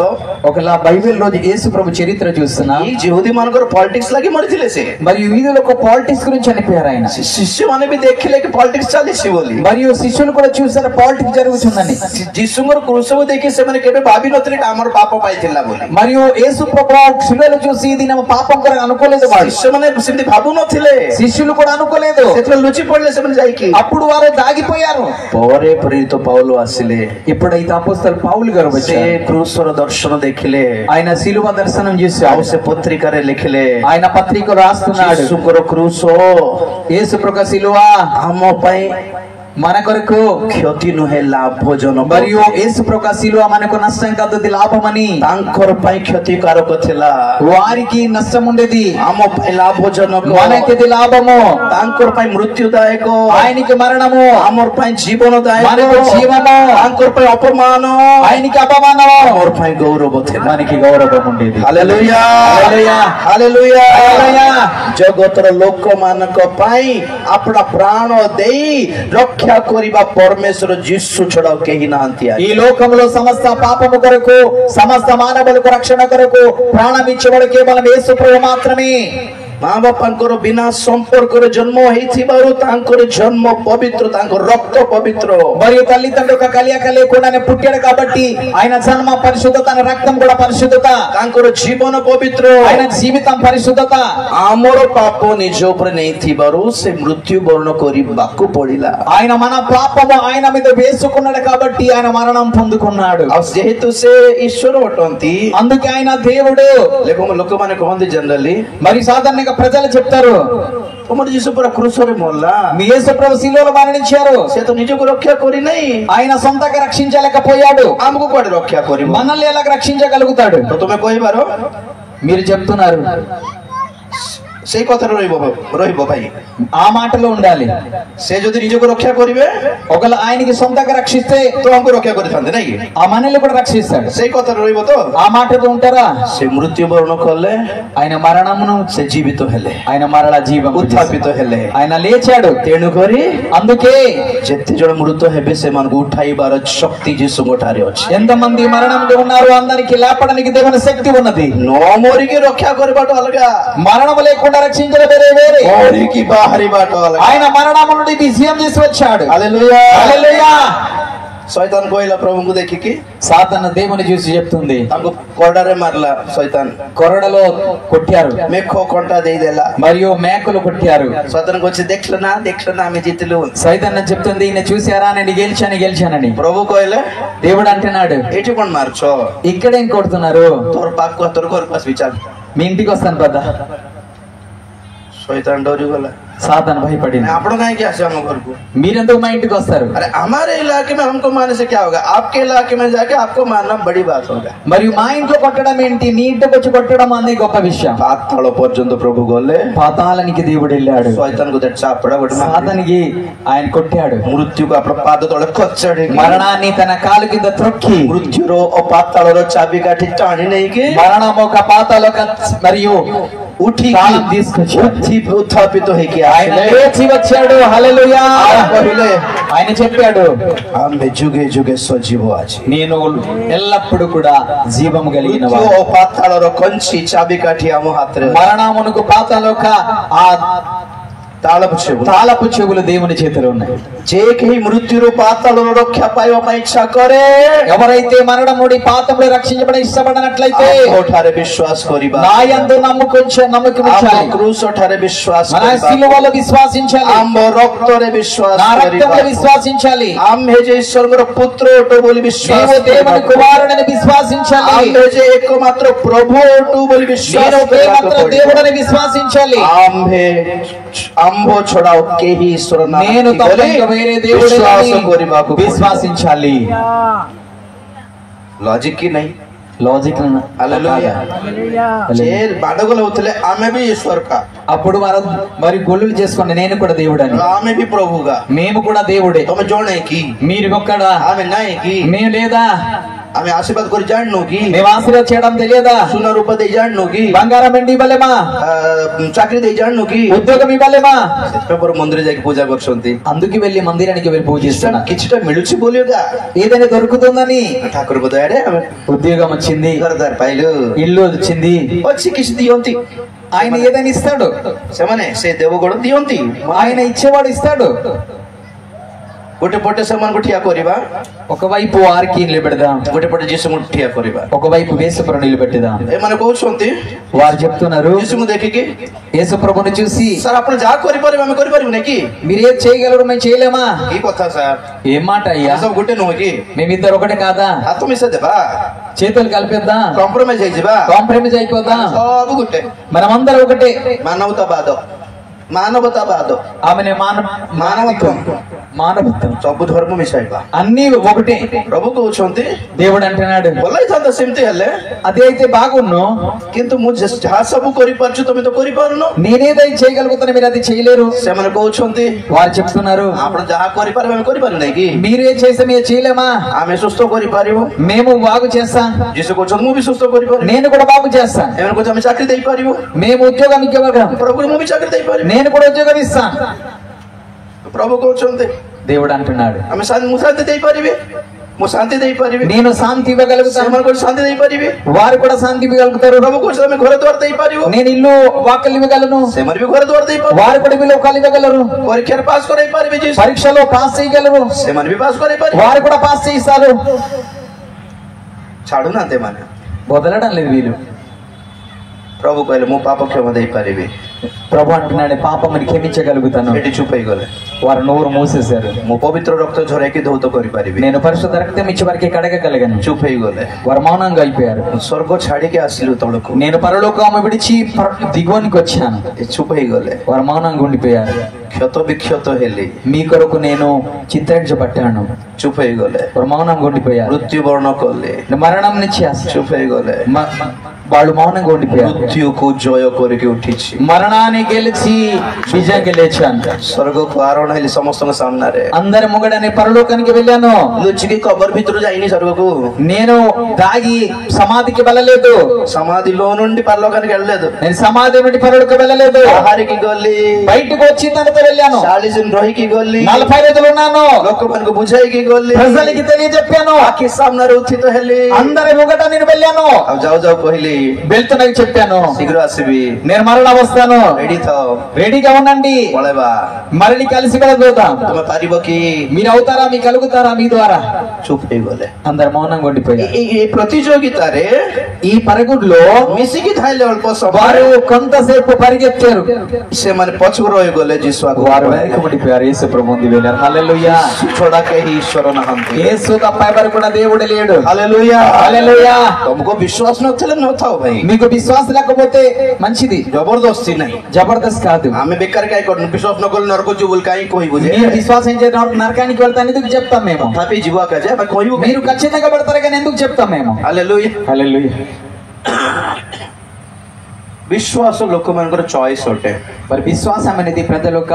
Speaker 2: ఒకలా బైబిల్ రోజు యేసు ప్రభు చరిత్ర చూస్తున్నా
Speaker 1: ఈ ଯୁହୁଦୀ ମାନଙ୍କର ପଲିଟିକ୍ସ ଲାଗି ମରିଥିଲେ ସେ।
Speaker 2: మరియు యూదుల ఒక పాలిటిక్స్ గురించి చనిపోయారు ఆయన।
Speaker 1: ଶିଷ୍ୟମାନେ ବି ଦେଖିଲେ କି ପଲିଟିକ୍ସ ଚାଲିଛି ବୋଲି।
Speaker 2: మరియు శిష్యులు కూడా చూసారు పాలిటిక్స్ జరుగుతుందని।
Speaker 1: ଯୀଶୁଙ୍କର କୃଷକୁ ଦେଖି ସେମାନେ କେବେ ଭାବି ନଥିଲେ କି ଆମର ପାପ ପାଇଁ ଥିଲା ବୋଲି।
Speaker 2: మరియు యేసు ప్రభు శిలువలో చూసి ఇది నా పాపం కొరకు అనుకోలేదు వాడు।
Speaker 1: ଶିଷ୍ୟମାନେ ସେମିତି ଭାବୁ ନଥିଲେ।
Speaker 2: శిష్యులు కూడా అనుకోలేదు।
Speaker 1: ସେଥିପାଇଁ ଲୁଚି ପଡିଲେ ସେମାନେ ଯାଇକି।
Speaker 2: అప్పుడు వారు దాగిపోయారు।
Speaker 1: ପରେ ପ୍ରେରିତ పౌలు ଆସିଲେ।
Speaker 2: ఎప్పుడైతే అపోస్తలు పౌలు గారు
Speaker 1: ସେ
Speaker 2: వచ్చారు
Speaker 1: କୃଷର ଦର୍ଶନ ଦେଖିଲେ।
Speaker 2: ఆయన శిలువ దర్శనం
Speaker 1: ଆଉ
Speaker 2: చేశారు।
Speaker 1: ସେ ପତ୍ରିକାରେ ଲେଖିଲେ
Speaker 2: ఆయన పత్రికలో రాస్తున్నాడు
Speaker 1: ଯୀଶୁଙ୍କର କୃଷ
Speaker 2: యేసు ప్రభు శిలువ
Speaker 1: ଆମ ପାଇଁ
Speaker 2: మన కొరకు
Speaker 1: କ୍ଷତି ନୁହେଁ ଲାଭଜନକ।
Speaker 2: మరియు యేసు ప్రభు శిలువ మనకు నష్టం కాదు అది లాభమని।
Speaker 1: ତାଙ୍କର ପାଇଁ କ୍ଷତିକାରକ ଥିଲା,
Speaker 2: వారికి నష్టం ఉండేది,
Speaker 1: ଆମ ପାଇଁ ଲାଭଜନକ।
Speaker 2: మనకి లాభము।
Speaker 1: ତାଙ୍କର ପାଇଁ ମୃତ୍ୟୁଦାୟକ,
Speaker 2: ఆయనకి మరణము,
Speaker 1: ଆମର ପାଇଁ ଜୀବନଦାୟକ।
Speaker 2: మనకు జీవము,
Speaker 1: ତାଙ୍କର ପାଇଁ ଅପମାନ,
Speaker 2: ఆయనకి అపమానం,
Speaker 1: ଆମର ପାଇଁ ଗୌରବ ଥିଲା।
Speaker 2: మనకి గౌరవం ఉండేది।
Speaker 1: Hallelujah
Speaker 2: hallelujah
Speaker 1: hallelujah
Speaker 2: hallelujah.
Speaker 1: ଜଗତର ଲୋକମାନଙ୍କ ପାଇଁ ଆପଣା ପ୍ରାଣ ଦେଇ ରକ୍ଷା କରିବା ପରମେଶ୍ୱର ଯୀଶୁ ଛଡ଼ା କେହି ନାହାନ୍ତି।
Speaker 2: ఈ లోకంలో సమస్త పాపము కొరకు సమస్త మానవులకు రక్షణ కొరకు ప్రాణం ఇచ్చేవాడు కేవలం యేసు ప్రభు మాత్రమే।
Speaker 1: ମା ବାପାଙ୍କର ବିନା ସମ୍ପର୍କରେ ଜନ୍ମ ହେଇଥିବାରୁ ତାଙ୍କର ଜନ୍ମ ପବିତ୍ର, ତାଙ୍କ ରକ୍ତ ପବିତ୍ର।
Speaker 2: మరియు తల్లిదండ్రుల యొక్క కలయిక లేకుండానే పుట్టాడు కాబట్టి ఆయన జన్మ పరిశుద్ధత, ఆయన రక్తం కూడా పరిశుద్ధత,
Speaker 1: ତାଙ୍କର ଜୀବନ ପବିତ୍ର।
Speaker 2: ఆయన జీవితం పరిశుద్ధత।
Speaker 1: ଆମର ପାପ ନିଜ ଉପରେ ନେଇଥିବାରୁ ସେ ମୃତ୍ୟୁବରଣ କରିବାକୁ ପଡିଲା।
Speaker 2: ఆయన మన పాపము ఆయన మీద వేసుకున్నాడు కాబట్టి ఆయన మరణం పొందుకున్నాడు।
Speaker 1: ଆଉ ଯେହେତୁ ସେ ଈଶ୍ୱର ଅଟନ୍ତି,
Speaker 2: అందుకే ఆయన దేవుడు।
Speaker 1: ଲୋକମାନେ କହନ୍ତି ଜେନେରାଲି,
Speaker 2: మరి సాధారణంగా ప్రజలు చెప్తారు
Speaker 1: ତମର ଯୀଶୁ ପୁରା କୃଷରେ ମଲା,
Speaker 2: మీ యేసు ప్రభు శిలువలో మరణించారు,
Speaker 1: ସେ ତ ନିଜକୁ ରକ୍ଷା କରିନାହିଁ,
Speaker 2: ఆయన సొంతంగా రక్షించలేకపోయాడు,
Speaker 1: ଆମକୁ କୁଆଡେ రక్షా କରିବ?
Speaker 2: మనల్ని ఎలా రక్షించగలుగుతాడు?
Speaker 1: ତ ତମେ କହିବାର
Speaker 2: మీరు చెప్తున్నారు
Speaker 1: ସେଇ କଥାରେ ରହିବ ଭାଇ।
Speaker 2: ఆ మాటలో ఉండాలి।
Speaker 1: ସେ ଯଦି ନିଜକୁ ରକ୍ଷା କରିବେ
Speaker 2: ఒకవేళ ఆయనకి సొంతంగా రక్షిస్తే
Speaker 1: ତ ଆମକୁ ରକ୍ଷା କରିଥାନ୍ତେ ନାଇଁ କି?
Speaker 2: ఆ మనల్ని కూడా రక్షిస్తాడు।
Speaker 1: ସେଇ କଥାରେ ରହିବ ତ?
Speaker 2: ఆ మాటలో ఉంటారా?
Speaker 1: ସେ ମୃତ୍ୟୁବରଣ କଲେ,
Speaker 2: ఆయన మరణమును
Speaker 1: ସେ ଜୀବିତ ହେଲେ,
Speaker 2: ఆయన మరలా జీవం
Speaker 1: ଉତ୍ଥାପିତ ହେଲେ,
Speaker 2: ఆయన లేచాడు।
Speaker 1: ତେଣୁକରି
Speaker 2: అందుకే
Speaker 1: ଯେତେ ଜଣ ମୃତ ହେବେ ସେମାନଙ୍କୁ ଉଠାଇବାର ଶକ୍ତି ଯୀଶୁଙ୍କ ଠାରେ ଅଛି।
Speaker 2: ఎంతమంది మరణంలో ఉన్నారు అందరికి లేపడానికి దేవుని శక్తి ఉన్నది।
Speaker 1: ନ ମରିକି ରକ୍ଷା କରିବାଟା ଅଲଗା,
Speaker 2: మరణం లేకుండా రక్షించడం వేరే వేరే।
Speaker 1: ମରିକି ବାହାରିବାଟା ଅଲଗା।
Speaker 2: ఆయన మరణము నుండి విజయం చేసి వచ్చాడు।
Speaker 1: ହାଲେଲୁୟା
Speaker 2: హల్లెలూయా।
Speaker 1: ଶୈତାନ କହିଲା ପ୍ରଭୁଙ୍କୁ ଦେଖିକି,
Speaker 2: సాతాను దేవుని చూసి చెప్తుంది,
Speaker 1: ତାଙ୍କୁ କଡ଼ାରେ ମାରିଲା ଶୈତାନ,
Speaker 2: కొరడలో కొట్టారు
Speaker 1: ମେଖ କଣ୍ଟା ଦେଇଦେଲା।
Speaker 2: మరియు మేకలు కొట్టారు।
Speaker 1: ଶୈତାନ କହୁଛି ଦେଖିଲ ନା ଆମେ ଜିତିଲୁ।
Speaker 2: సైతాన్ని చెప్తుంది, ఈయన చూసారా నేను గెలిచానని।
Speaker 1: ପ୍ରଭୁ କହିଲେ
Speaker 2: దేవుడు అంటున్నాడు,
Speaker 1: ଏଇଠି କଣ ମାରୁଛ?
Speaker 2: ఇక్కడేం కొడుతున్నారు?
Speaker 1: ତୋର ପାଖକୁ ତୋର ଘରକୁ ଆସିବି, ଚାଲ।
Speaker 2: మీ ఇంటికి వస్తాను పద।
Speaker 1: ଶୈତାନ ଡରିଗଲା।
Speaker 2: సాతాను భయపడింది.
Speaker 1: ଆପଣ କାହିଁକି ଆସିବେ ଆମ ଘରକୁ?
Speaker 2: మీరెందుకు మా ఇంటికి వస్తారు?
Speaker 1: अरे हमारे इलाके में हमको मारने से क्या होगा? आपके इलाके में जाके आपको मारना बड़ी बात होगा।
Speaker 2: మరియు మా ఇంట్లో కొట్టడం ఏంటి, నీ ఇంటికి వచ్చి కొట్టడం అనేది గొప్ప విషయం.
Speaker 1: పాతాళ పర్యంత ప్రభు గొల్లే,
Speaker 2: పాతాళానికి దేవుడు వెళ్ళాడు,
Speaker 1: శైతాన్కు దట్ చాపడా కొట్టి
Speaker 2: సాతానికి ఆయన కొట్టాడు,
Speaker 1: మృత్యుకు అప్పుడు పాద తోడ కొచ్చాడు,
Speaker 2: మరణాన్ని తన కాలు కింద త్రొక్కి
Speaker 1: మృత్యురో ఓ పాతాళలో చాబి కాటి టాని నెయ్యి
Speaker 2: మరణం ఒక పాతాళక మరియు
Speaker 1: ఉఠి ఉత్థాపిత హైకి
Speaker 2: ఆయన లేచి వచ్చాడు. హల్లెలూయా. ఆయన చెప్పాడు,
Speaker 1: ఆమె జుగే జుగే సజీవ ఆచి,
Speaker 2: నేను ఎల్లప్పుడూ కూడా జీవము కలిగిన వాడు.
Speaker 1: ఓ పాతాళలో కొంచి చాబి కాటి ఆమో హాత్రే,
Speaker 2: మరణమునకు పాతాళక ఆ తాళపు చెవులు దేవుని చేతిలో ఉన్నాయి.
Speaker 1: जे केही मृत्युरो पाताळलो रक्षा पाइबा ପାଇଁ इच्छा करे,
Speaker 2: ఎవరైతే మరణం నుండి పాతాళంలో రక్షించబడ ఇష్టపడనట్లయితే
Speaker 1: ఓఠారే విశ్వాస కరిబా,
Speaker 2: నా యందు నమ్మకముంచాలి,
Speaker 1: క్రూసోఠారే విశ్వాస
Speaker 2: మన సిలువలో విశ్వాసించాలి,
Speaker 1: ఆంబ రక్తరే విశ్వాస
Speaker 2: నా రక్తంలో విశ్వాసించాలి,
Speaker 1: ఆమె जे ईश्वरଙ୍କର पुत्र ओटो बोली विश्वास,
Speaker 2: నీవు దేవుని కుమారుడని విశ్వాసించాలి,
Speaker 1: ఆమె जे एकमात्र प्रभु ओटो बोली विश्वास,
Speaker 2: దేవుడని విశ్వాసించాలి.
Speaker 1: आंबो छोड़ाओ केही ईश्वर नाम
Speaker 2: నేను తప్ప వేరే దేవుడని విశ్వాసించాలి.
Speaker 1: लॉजिक की नहीं,
Speaker 2: లాజిక్.
Speaker 1: हालेलुया. जेल बाडगोल होतले आमे भी ईश्वर का,
Speaker 2: అప్పుడు వారు మరి గొల్లులు చేసుకుని నేను కూడా దేవుడని,
Speaker 1: आमे भी प्रभु का,
Speaker 2: మేము కూడా దేవుడే.
Speaker 1: तुम जोड़े की
Speaker 2: మీరు ఒక్కడా,
Speaker 1: आमे नहीं की,
Speaker 2: మేము లేదా,
Speaker 1: आमे आशीर्वाद कर जाननो की,
Speaker 2: మేము ఆశీర్వాదం చేయడం తెలియదా,
Speaker 1: सोना रूपा दे जाननो की,
Speaker 2: బంగారం వెండి ఇవ్వలేమా,
Speaker 1: चाकरी दे जाननो की,
Speaker 2: ఉద్యోగం ఇవ్వలేమా,
Speaker 1: पर मंदिर जाके पूजा करछंती,
Speaker 2: అందుకు వెళ్ళి మందిరానికి వెళ్ళి పూజిస్తున్నా.
Speaker 1: किछटा मिलुछि बोलियोगा,
Speaker 2: ఏదైనా దొరుకుతుందని.
Speaker 1: ठाकुर बताया हमें
Speaker 2: ఉద్యోగం వచ్చింది,
Speaker 1: घरदार पाइलो,
Speaker 2: ఇల్లు వచ్చింది,
Speaker 1: अच्छी किछ दियंती,
Speaker 2: ఆయన ఏదైనా ఇస్తాడు,
Speaker 1: सेमाने से देवगण दियंती,
Speaker 2: ఆయన ఇచ్చేవాడు ఇస్తాడు.
Speaker 1: गोटे पटे सेमान को ठिया करिबा,
Speaker 2: ఒకవైపు వారికి నిలబెడదాం,
Speaker 1: गोटे पटे जीसु को ठिया करिबा,
Speaker 2: ఒకవైపు యేసుప్రభు నిలబెట్టదాం.
Speaker 1: ए माने कहउछंती,
Speaker 2: వారు చెప్తున్నారు,
Speaker 1: जीसु को देखिके
Speaker 2: యేసుప్రభుని చూసి,
Speaker 1: सर आपण जा करि परिबा हम करि परिबो नै की,
Speaker 2: మీరు ఏం చేయగలరు మేము చేయలేమా?
Speaker 1: की कथा सर,
Speaker 2: ఏం మాట అయ్యా,
Speaker 1: सब गोटे न हो की,
Speaker 2: మేమిద్దరు ఒకటే కాదా,
Speaker 1: हाथ मिसे देबा,
Speaker 2: చేతులు కలిపేద్దాం,
Speaker 1: कॉम्प्रोमाइज होई जिबा,
Speaker 2: కాంప్రమైజ్ అయిపోదాం,
Speaker 1: सब गोटे
Speaker 2: మనమందరం ఒకటే.
Speaker 1: मानवतावाद
Speaker 2: ఆమెనే
Speaker 1: मानवत्व
Speaker 2: మానవత్వం
Speaker 1: सब धर्म मिसाइबा,
Speaker 2: అన్ని ఒకటే.
Speaker 1: प्रभु कहउछंती,
Speaker 2: దేవుడు అంటున్నాడు,
Speaker 1: बोलै था सेमती हले,
Speaker 2: అదే అయితే బాగున్ను,
Speaker 1: किंतु मु जहा सब करि परछु तमे तो करि पारुनो,
Speaker 2: నేనేదై చేయగలుగుతాను మీరు అది చేయలేరు.
Speaker 1: से माने कहउछंती,
Speaker 2: వారు చెప్తున్నారు,
Speaker 1: आपण जहा करि परबे हम करि पारु नै की,
Speaker 2: మీరే చేస్తే మీరు చేయలేమా,
Speaker 1: आमे सुस्त करि पारिबो,
Speaker 2: మేము బాగు చేస్తాం,
Speaker 1: जीसु कहउछंती मु भी सुस्त करि पारि,
Speaker 2: నేను కూడా బాగు చేస్తాను,
Speaker 1: एमन कहउछ हम चाकरी देई पारिबो,
Speaker 2: మేము ఉద్యోగం ఇవ్వగలం,
Speaker 1: प्रभु मु भी चाकरी देई पारि,
Speaker 2: నేను కూడా ఉద్యోగం ఇస్తాను.
Speaker 1: प्रभु कहउछंती,
Speaker 2: దేవుడు అంటున్నాడు,
Speaker 1: आमे शांति देई पारिबे, मु शांति देई पारिबे,
Speaker 2: నేను శాంతి ఇవ్వగలుగుతాను,
Speaker 1: सेमन को शांति देई पारिबे,
Speaker 2: వారు కూడా శాంతి ఇవ్వగలుగుతారు.
Speaker 1: प्रभु कहउछ तमे घर द्वार देई पारिबो,
Speaker 2: నేను ఇల్లు వాకిలు ఇవ్వగలను,
Speaker 1: सेमन भी घर द्वार देई पारिबो,
Speaker 2: వారు కూడా ఇల్లు వాకిలు ఇవ్వగలరు,
Speaker 1: परीक्षा पास कराई पारिबे, जीसु
Speaker 2: పరీక్షలో పాస్ చేయగలరు,
Speaker 1: सेमन भी पास कराई पारिबे,
Speaker 2: వారు కూడా పాస్ చేయిస్తారు.
Speaker 1: छाडू ना ते माने,
Speaker 2: వదలడం లేదు వీళ్ళు.
Speaker 1: प्रभु कहले मु पाप क्षमा देई पारिबे,
Speaker 2: ప్రభు అంటున్నాడు, పాపముని క్షమించగలుగుతాను.
Speaker 1: एटी चुप होई गले,
Speaker 2: వారు నోరు మూసేశారు.
Speaker 1: मु पवित्र रक्त झराकी धौत करि पारिबे,
Speaker 2: నేను పరిశుద్ధ రక్తం ఇచ్చి వారికి కడగగలిగాను.
Speaker 1: चुप होई गले,
Speaker 2: వారు మౌనంగా అయిపోయారు.
Speaker 1: स्वर्ग छाड़ी के आसिलु तळको,
Speaker 2: నేను పరలోకము విడిచి దిగువనికి వచ్చాను.
Speaker 1: चुप होई गले,
Speaker 2: వారు మౌనంగా ఉండిపోయారు.
Speaker 1: क्षत विक्षत हेली,
Speaker 2: మీ కొరకు నేను చిత్రించబట్టాను.
Speaker 1: चुप होई गले,
Speaker 2: వారు మౌనంగా ఉండిపోయారు.
Speaker 1: मृत्यु वर्ण कले,
Speaker 2: మరణం నుంచి
Speaker 1: चुप होई गले,
Speaker 2: వాళ్ళు మౌనంగా ఉండిపోయారు.
Speaker 1: मृत्यु को जय करके उठिछि,
Speaker 2: మరణాన్ని గెలిచి విజయంగా లేచాను.
Speaker 1: स्वर्ग को आरोहण हेली समस्त सामने रे,
Speaker 2: అందరి ముగడని పరలోకానికి వెళ్ళాను.
Speaker 1: लुचिकी कबर भीतर जाइनी स्वर्ग को,
Speaker 2: నేను దాగి సమాధికి వెళ్ళలేదు,
Speaker 1: समाधि లో నుండి పరలోకానికి వెళ్ళలేదు,
Speaker 2: నేను సమాధి నుండి పరలోకి వెళ్ళలేదు,
Speaker 1: ఆహారికి గల్లి
Speaker 2: బయటకు వచ్చి తనతో వెళ్ళాను.
Speaker 1: 40 दिन रही गल्ली,
Speaker 2: 40 రోజులు ఉన్నాను,
Speaker 1: ଲୋକମାନଙ୍କୁ ବୁଝାଇକି ଗଲି,
Speaker 2: ప్రజలకి తెలియజెప్పాను,
Speaker 1: ଆଖି ସାମ୍ନାରେ ଉତ୍ଥିତ ହେଲି,
Speaker 2: అందరి ముగట నేను వెళ్ళాను.
Speaker 1: ଆଉ ଯାଉ ଯାଉ କହିଲି
Speaker 2: వెళ్తున్నాకి చెప్పాను,
Speaker 1: ଶୀଘ୍ର ଆସିବି,
Speaker 2: నేను మరణ వస్తాను,
Speaker 1: ରେଡି ଥାଅ,
Speaker 2: రెడీగా ఉండండి,
Speaker 1: ପଳେଇବା,
Speaker 2: మరలి కలిసి కూడా పోతాం.
Speaker 1: ତୁମେ ପାରିବ କି?
Speaker 2: మీరు అవుతారా, మీకు కలుగుతారా మీ ద్వారా?
Speaker 1: ଚୁପ୍ ହେଇଗଲେ.
Speaker 2: అందరు మౌనంగా ఉండిపోయారు.
Speaker 1: এই ପ୍ରତିଯୋଗିତାରେ
Speaker 2: ఈ పరుగుడులో
Speaker 1: ମିଶିକି ଥାଇଲେ ଅଳ୍ପ
Speaker 2: వారు
Speaker 1: ସମୟ
Speaker 2: కొంతసేపు పరిగెత్తారు,
Speaker 1: ସେମାନେ ପଛକୁ ରହିଗଲେ, ଯୀଶୁ ଆଗକୁ
Speaker 2: వారు వెనక ఉండిపోయారు. యేసు ప్రభు ముందు వెళ్ళారు. హల్లెలూయా.
Speaker 1: ଛଡା କେହି ଈଶ୍ୱର ନାହାନ୍ତି,
Speaker 2: యేసు తప్ప ఎవరు కూడా దేవుడు లేడు.
Speaker 1: ହାଲେଲୁୟା,
Speaker 2: హల్లెలూయా.
Speaker 1: ତମକୁ ବିଶ୍ୱାସ ନଥିଲେ ନଥାଉ ଭାଇ,
Speaker 2: మీకు విశ్వాసం లేకపోతే మంచిది,
Speaker 1: ଜବରଦସ୍ତି ନାହିଁ,
Speaker 2: జబర్దస్త్ కాదు.
Speaker 1: ఆమె బెక్కర్ కాయ కొట్టు విశ్వాస నకల్ నరకో జుబుల్ కాయ కోయిబు జే
Speaker 2: మీరు విశ్వాసం చేసిన వారు నరకానికి వెళ్తాను ఎందుకు చెప్తాం మేము?
Speaker 1: తపి జీవా కజే బ కోయిబు
Speaker 2: మీరు ఖచ్చితంగా పడతారు కానీ ఎందుకు చెప్తాం మేము?
Speaker 1: హల్లెలూయా
Speaker 2: హల్లెలూయా.
Speaker 1: విశ్వాస ଲୋକମାନଙ୍କର ଚଏସ୍ ଅଟେ.
Speaker 2: మరి విశ్వాసం అనేది ప్రజల యొక్క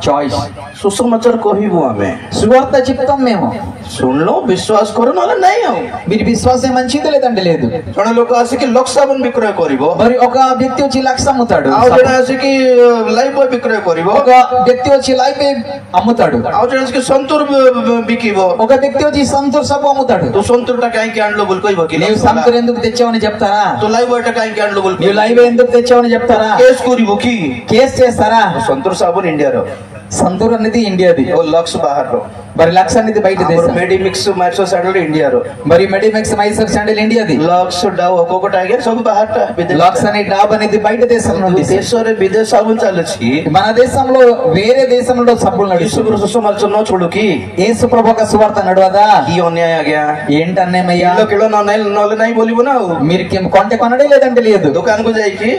Speaker 2: చాయిస్.
Speaker 1: ସୁସମାଚାର କହିବୁ ଆମେ,
Speaker 2: సువార్త చెప్తాం మేము.
Speaker 1: ଶୁଣିଲ ବିଶ୍ୱାସ କର ନହେଲେ ନାଇଁ. ଆଉ
Speaker 2: మీరు విశ్వాసం మంచిది లేదంటే లేదు.
Speaker 1: ଜଣେ ଲୋକ ଆସିକି ଲକ୍ସ ସାବୁନ ବିକ୍ରୟ କରିବ,
Speaker 2: మరి ఒక వ్యక్తి వచ్చి లక్ష అమ్ముతాడు.
Speaker 1: ଆଉ ଜଣେ ଆସିକି ଲାଇଫ୍ ବୟ ବିକ୍ରୟ କରିବ,
Speaker 2: ఒక వ్యక్తి వచ్చి లైఫ్ అమ్ముతాడు.
Speaker 1: ଆଉ ଜଣେ ଆସିକି ସନ୍ତୁର ବିକିବ,
Speaker 2: ఒక వ్యక్తి వచ్చి సంతూర్ సబ్బు అమ్ముతాడు.
Speaker 1: ତୁ ସନ୍ତୁରଟା କାହିଁକି ଆଣିଲୁ ବୋଲି କହିବ କି?
Speaker 2: నీవు సంతూర్ ఎందుకు తెచ్చావని చెప్తారా?
Speaker 1: ତୁ ଲାଇଫ୍ ବୟଟା କାହିଁକି ଆଣିଲୁ ବୋଲି
Speaker 2: నీవు లైవ్ ఎందుకు తెచ్చావని చెప్తారా?
Speaker 1: కేస్ କରିବୁ କି?
Speaker 2: కేసు చేస్తారా?
Speaker 1: ସନ୍ତୁର ସାବୁନ ଇଣ୍ଡିଆର,
Speaker 2: సంతూర్ అనేది ఇండియాది,
Speaker 1: ଓ ଲକ୍ସ ବାହାରର,
Speaker 2: మరి లక్ష అనేది బయట దేశం.
Speaker 1: ମେଡିମିକ୍ସ ମାଇସୋ ସାଣ୍ଡେଲ ଇଣ୍ଡିଆର,
Speaker 2: మరి మెడిమెక్స్ మైసూర్ శాండిల్ ఇండియాది.
Speaker 1: ଲକ୍ସ ଡାଉ କୋକଟା ଆଜ୍ଞା ସବୁ ବାହାରଟା,
Speaker 2: లాక్స్ అనే డాబ్ అనేది బయట దేశం నుండి.
Speaker 1: ଦେଶରେ ବିଦେଶ ସାବୁନ ଚାଲୁଛି,
Speaker 2: మన దేశంలో వేరే దేశంలో సబ్బులు నడుస్తుంది.
Speaker 1: యేసుଙ୍କର ସୁସମାଚାର ନ ଛୋଡୁ କି?
Speaker 2: యేసు ప్రభు యొక్క సువార్త నడవదా?
Speaker 1: କି ଅନ୍ୟାୟ ଆଜ୍ଞା!
Speaker 2: ఏంటన్నేమయ్యా?
Speaker 1: କିଲୋ ନହେଲେ ନାଇଁ ବୋଲିବୁ ନା। ଆଉ
Speaker 2: మీరు కొంటే కొనడే లేదంటే లేదు.
Speaker 1: ଦୋକାନକୁ ଯାଇକି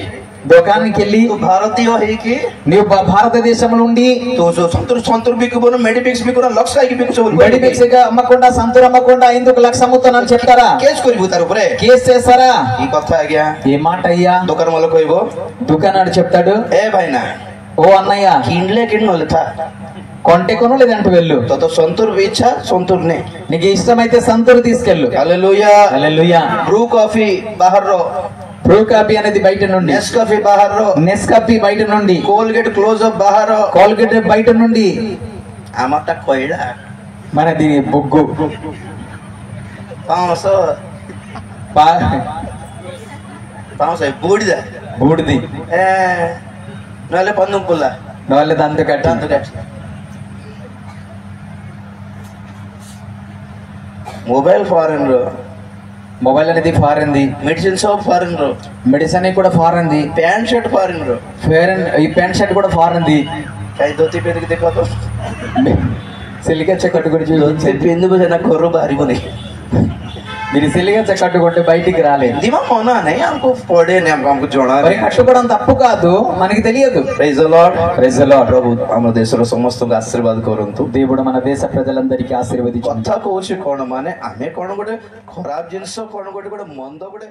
Speaker 2: దుకాణానికి వెళ్ళి
Speaker 1: ତୁ ଭାରତୀୟ ହେଇକି
Speaker 2: నీవు భారతదేశం నుండి
Speaker 1: ତୁ ସନ୍ତୁର ବିକୁବୁ, ମେଡିମିକ୍ସ ବିକୁବୁ, ଲକ୍ସ ଖାଇକି ବିକୁଛୁ ବୋଲି
Speaker 2: మెడిమిక్స్ అమ్మకుండా సంతూర్ అమ్మకుండా ఎందుకు లక్ష అమ్ముతున్నాను చెప్తారా?
Speaker 1: కేస్ କରିବୁ ତାର ଉପରେ।
Speaker 2: కేసు చేస్తారా?
Speaker 1: ఈ କଥା ଆଜ୍ଞା
Speaker 2: ఏ మాట అయ్యా?
Speaker 1: ଦୋକାନ ମାଲ କହିବ,
Speaker 2: దుకాణాడు చెప్తాడు,
Speaker 1: ఏ ଭାଇନା
Speaker 2: ఓ అన్నయ్య
Speaker 1: କିଣିଲେ କିଣି ନହେଲେ ଥା,
Speaker 2: కొంటే కొను లేదంటే వెళ్ళు,
Speaker 1: ତୋ ସନ୍ତୁର ଇଚ୍ଛା ସନ୍ତୁର ନେ।
Speaker 2: నీకు ఇష్టమైతే సంతూర్ తీసుకెళ్ళు.
Speaker 1: ହାଲେଲୁୟା।
Speaker 2: హల్లెలూయా.
Speaker 1: ବ୍ରୁ କଫି ବାହାରର,
Speaker 2: బ్రూ కాఫీ అనేది బయట నుండి,
Speaker 1: ନେସ୍କାଫି ବାହାରର,
Speaker 2: నెస్కాఫీ బయట నుండి,
Speaker 1: కోల్గేట్ క్లోజ్ అప్ ବାହାର,
Speaker 2: కోల్గేట్ బయట నుండి,
Speaker 1: ଆମଟା କଇଡ଼ା
Speaker 2: మనది బొగ్గు
Speaker 1: 500 బూడిద,
Speaker 2: బూడిది,
Speaker 1: ନହେଲେ పందుం పుల్ల
Speaker 2: వాళ్ళ దంత కట్టి.
Speaker 1: మొబైల్ ఫారెన్ रो,
Speaker 2: మొబైల్ అనేది ఫారెన్ ది,
Speaker 1: మెడిసిన్ షాప్ ఫారెన్ रो,
Speaker 2: మెడిసిన్ కూడా ఫారెన్ ది,
Speaker 1: ప్యాంట్ షర్ట్ ఫారెన్ रो,
Speaker 2: ఈ ప్యాంట్ షర్ట్ కూడా ఫారెన్ ది.
Speaker 1: కాయి దోతి పెరిగి देखो तो
Speaker 2: సిలిగచ్చ కట్టుకొని
Speaker 1: దోతి పెందు బజన కొర్రు బారిబోని,
Speaker 2: మీరు సిలిగచ్చ కట్టుకుంటే బయటికి రాలేదు.
Speaker 1: దిమా మోనా నే हमको पढ़े ने हमको जोड़ा
Speaker 2: మరి కట్టుకోవడం తప్పు కాదు, మనకి తెలియదు.
Speaker 1: Praise the Lord,
Speaker 2: praise the Lord.
Speaker 1: ప్రభు ଆମ దేశର ସମସ୍ତଙ୍କୁ ଆଶୀର୍ବାଦ କରନ୍ତୁ।
Speaker 2: దేవుడు మన దేశ ప్రజలందరికీ ఆశీర్వదించు.
Speaker 1: କଥା କହୁଛି କଣ ମାନେ ଆମେ କଣ ଗୋଟେ ଖରାପ ଜିନିଷ, କଣ ଗୋଟେ ମନ୍ଦ ଗୋଟେ